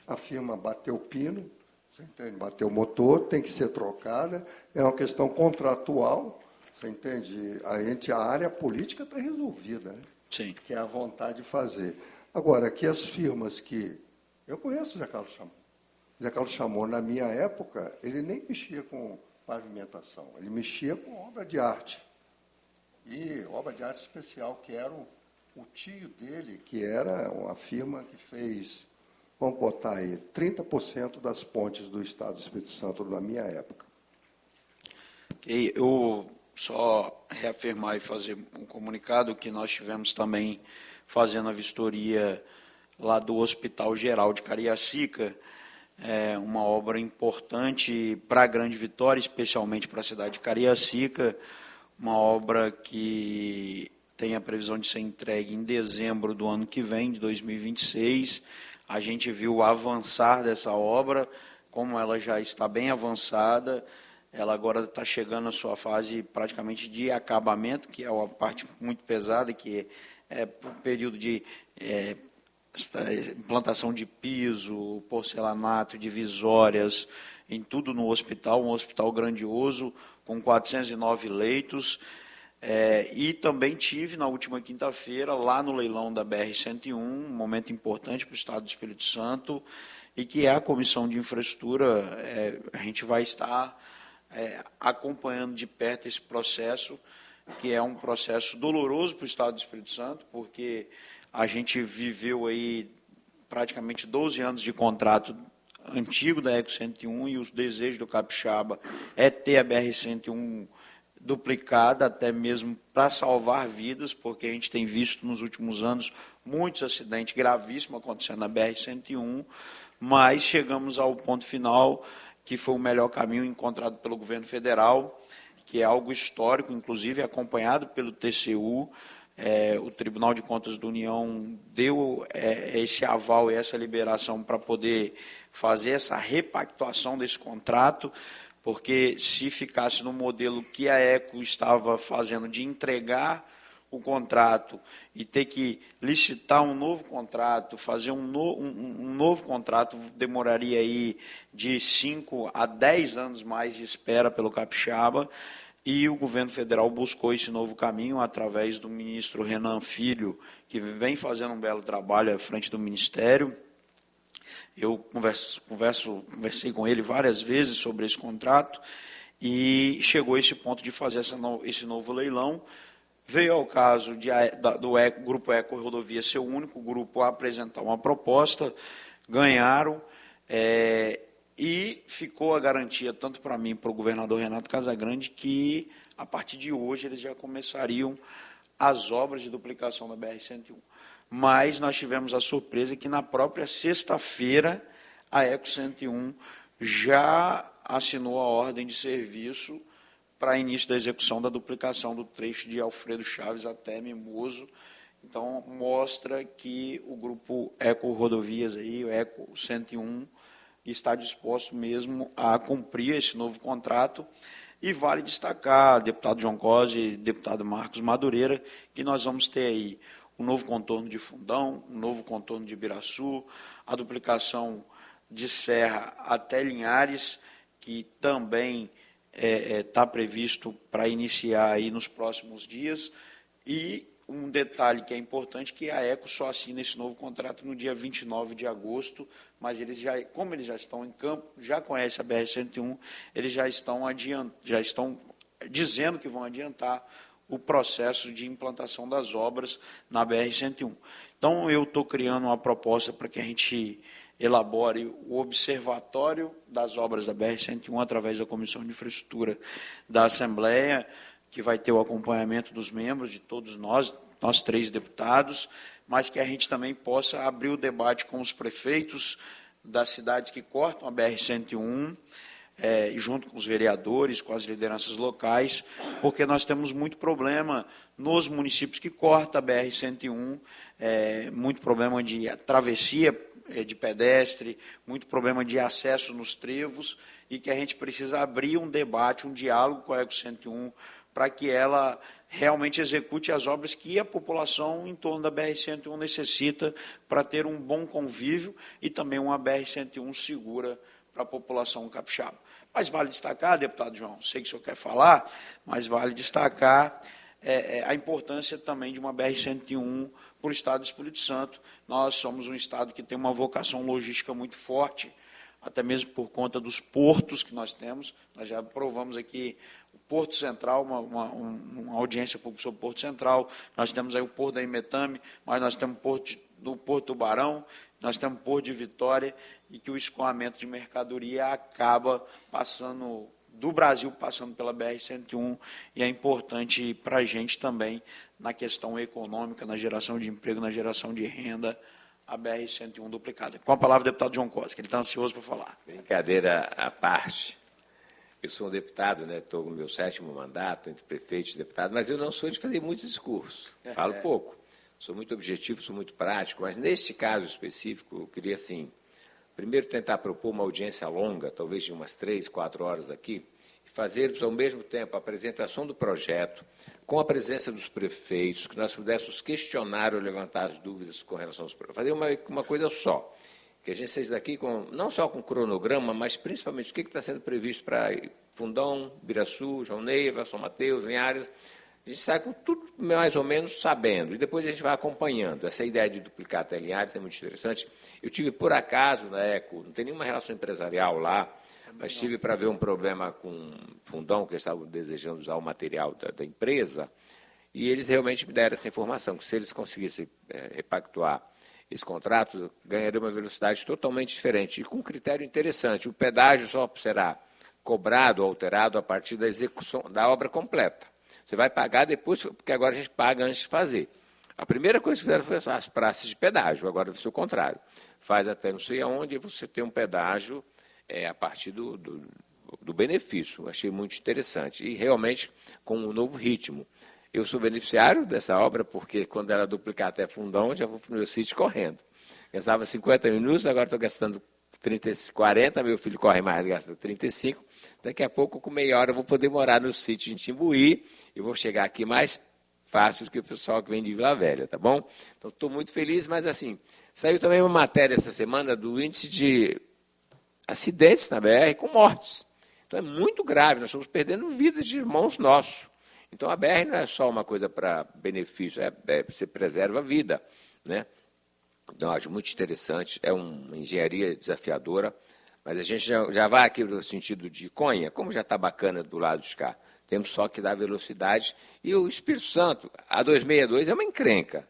A firma bateu o pino, você entende? Bateu o motor, tem que ser trocada, é uma questão contratual. Você entende? A área política está resolvida, né? Sim. Que é a vontade de fazer. Agora, que as firmas que... Eu conheço o Zé Carlos Chamon. O Zé Carlos Chamon, na minha época, ele nem mexia com pavimentação, ele mexia com obra de arte. E obra de arte especial, que era o tio dele, que era uma firma que fez, vamos botar aí, 30% das pontes do Estado do Espírito Santo na minha época. Ok, eu só reafirmar e fazer um comunicado que nós tivemos também fazendo a vistoria lá do Hospital Geral de Cariacica, uma obra importante para a Grande Vitória, especialmente para a cidade de Cariacica, uma obra que tem a previsão de ser entregue em dezembro do ano que vem, de 2026. A gente viu o avançar dessa obra, como ela já está bem avançada. Ela agora está chegando à sua fase praticamente de acabamento, que é uma parte muito pesada, que é o período de implantação de piso, porcelanato, divisórias, em tudo no hospital, um hospital grandioso, com 409 leitos. E também tive, na última quinta-feira, lá no leilão da BR-101, um momento importante para o Estado do Espírito Santo, e que é a Comissão de Infraestrutura. A gente vai estar acompanhando de perto esse processo, que é um processo doloroso para o Estado do Espírito Santo, porque A gente viveu aí praticamente 12 anos de contrato antigo da Eco 101 e os desejos do capixaba é ter a BR-101 duplicada, até mesmo para salvar vidas, porque a gente tem visto nos últimos anos muitos acidentes gravíssimos acontecendo na BR-101, mas chegamos ao ponto final, que foi o melhor caminho encontrado pelo governo federal, que é algo histórico, inclusive acompanhado pelo TCU. O Tribunal de Contas da União deu esse aval e essa liberação para poder fazer essa repactuação desse contrato, porque se ficasse no modelo que a ECO estava fazendo de entregar o contrato e ter que licitar um novo contrato, fazer um novo contrato, demoraria aí de 5 a 10 anos mais de espera pelo capixaba, e o governo federal buscou esse novo caminho através do ministro Renan Filho, que vem fazendo um belo trabalho à frente do Ministério. Eu conversei com ele várias vezes sobre esse contrato e chegou a esse ponto de fazer esse novo leilão. Veio ao caso do Grupo Eco Rodovia ser o único grupo a apresentar uma proposta, ganharam, e ficou a garantia, tanto para mim, para o governador Renato Casagrande, que a partir de hoje eles já começariam as obras de duplicação da BR-101. Mas nós tivemos a surpresa que na própria sexta-feira a Eco 101 já assinou a ordem de serviço para início da execução da duplicação do trecho de Alfredo Chaves até Mimoso. Então, mostra que o grupo Eco Rodovias, aí, o Eco 101, está disposto mesmo a cumprir esse novo contrato. E vale destacar, deputado João Cosi e deputado Marcos Madureira, que nós vamos ter aí o novo contorno de Fundão, o novo contorno de Ibiraçu, a duplicação de Serra até Linhares, que também está previsto para iniciar aí nos próximos dias. E um detalhe que é importante, que a ECO só assina esse novo contrato no dia 29 de agosto, mas como eles já estão em campo, já conhecem a BR-101, eles já estão dizendo que vão adiantar o processo de implantação das obras na BR-101. Então, eu estou criando uma proposta para que a gente elabore o observatório das obras da BR-101 através da Comissão de Infraestrutura da Assembleia, que vai ter o acompanhamento dos membros, de todos nós 3 deputados, mas que a gente também possa abrir o debate com os prefeitos das cidades que cortam a BR-101, junto com os vereadores, com as lideranças locais, porque nós temos muito problema nos municípios que cortam a BR-101, muito problema de travessia de pedestre, muito problema de acesso nos trevos, e que a gente precisa abrir um debate, um diálogo com a Eco 101, para que ela realmente execute as obras que a população em torno da BR-101 necessita para ter um bom convívio e também uma BR-101 segura para a população capixaba. Mas vale destacar, deputado João, sei que o senhor quer falar, mas vale destacar a importância também de uma BR-101 para o Estado do Espírito Santo. Nós somos um Estado que tem uma vocação logística muito forte, até mesmo por conta dos portos que nós temos. Nós já aprovamos aqui o Porto Central, uma audiência pública sobre o Porto Central. Nós temos aí o Porto da Imetame, mas nós temos o Porto Tubarão, nós temos o Porto de Vitória, e que o escoamento de mercadoria acaba passando do Brasil, passando pela BR-101, e é importante para a gente também na questão econômica, na geração de emprego, na geração de renda, a BR-101 duplicada. Com a palavra, o deputado João Costa, que ele está ansioso para falar. Brincadeira à parte. Eu sou um deputado, estou no meu 7º mandato, entre prefeitos e deputados, mas eu não sou de fazer muitos discursos, falo pouco. Sou muito objetivo, sou muito prático, mas neste caso específico, eu queria, assim, primeiro tentar propor uma audiência longa, talvez de umas 3, 4 horas aqui, e fazer, ao mesmo tempo, a apresentação do projeto, com a presença dos prefeitos, que nós pudéssemos questionar ou levantar as dúvidas com relação aos projetos. Fazer uma coisa só, que a gente seja daqui não só com cronograma, mas principalmente o que está sendo previsto para Fundão, Ibiraçu, João Neiva, São Mateus, Linhares. A gente sai com tudo mais ou menos sabendo, e depois a gente vai acompanhando. Essa ideia de duplicar até Linhares é muito interessante. Eu tive, por acaso, na ECO, não tem nenhuma relação empresarial lá, mas tive para ver um problema com Fundão, que eles estavam desejando usar o material da empresa, E eles realmente me deram essa informação, que se eles conseguissem repactuar esse contrato, ganharia uma velocidade totalmente diferente e com um critério interessante. O pedágio só será cobrado, alterado a partir da execução da obra completa. Você vai pagar depois, porque agora a gente paga antes de fazer. A primeira coisa que fizeram foi as praças de pedágio, agora vai ser o contrário. Faz até não sei aonde e você tem um pedágio a partir do benefício. Achei muito interessante e realmente com um novo ritmo. Eu sou beneficiário dessa obra porque quando ela duplicar até Fundão, eu já vou para o meu sítio correndo. Gastava 50 minutos, agora estou gastando 40, meu filho corre mais, gasta 35. Daqui a pouco, com meia hora, eu vou poder morar no sítio em Timbuí e vou chegar aqui mais fácil do que o pessoal que vem de Vila Velha, tá bom? Então, estou muito feliz, mas assim, saiu também uma matéria essa semana do índice de acidentes na BR com mortes. Então, é muito grave, nós estamos perdendo vidas de irmãos nossos. Então, a BR não é só uma coisa para benefício, você preserva a vida, né? Então, acho muito interessante, é uma engenharia desafiadora, mas a gente já vai aqui no sentido de Conha, como já está bacana do lado de cá, temos só que dar velocidade. E o Espírito Santo, a 262 é uma encrenca,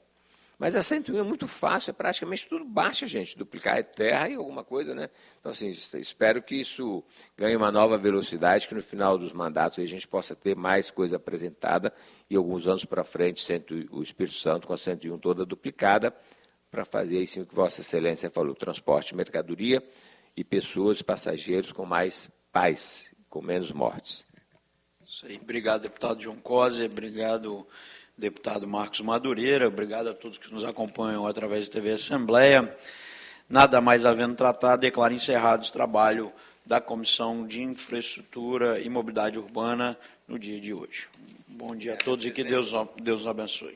mas a 101 é muito fácil, é praticamente tudo baixa, gente, duplicar é terra e alguma coisa, né? Então, assim, espero que isso ganhe uma nova velocidade, que no final dos mandatos a gente possa ter mais coisa apresentada e alguns anos para frente, o Espírito Santo com a 101 toda duplicada, para fazer aí sim o que Vossa Excelência falou, transporte de mercadoria e pessoas, passageiros com mais paz, com menos mortes. Isso aí. Obrigado, deputado João Coser, obrigado, deputado Marcos Madureira, obrigado a todos que nos acompanham através da TV Assembleia. Nada mais havendo tratado, declaro encerrados o trabalho da Comissão de Infraestrutura e Mobilidade Urbana no dia de hoje. Bom dia a todos e que Deus nos abençoe.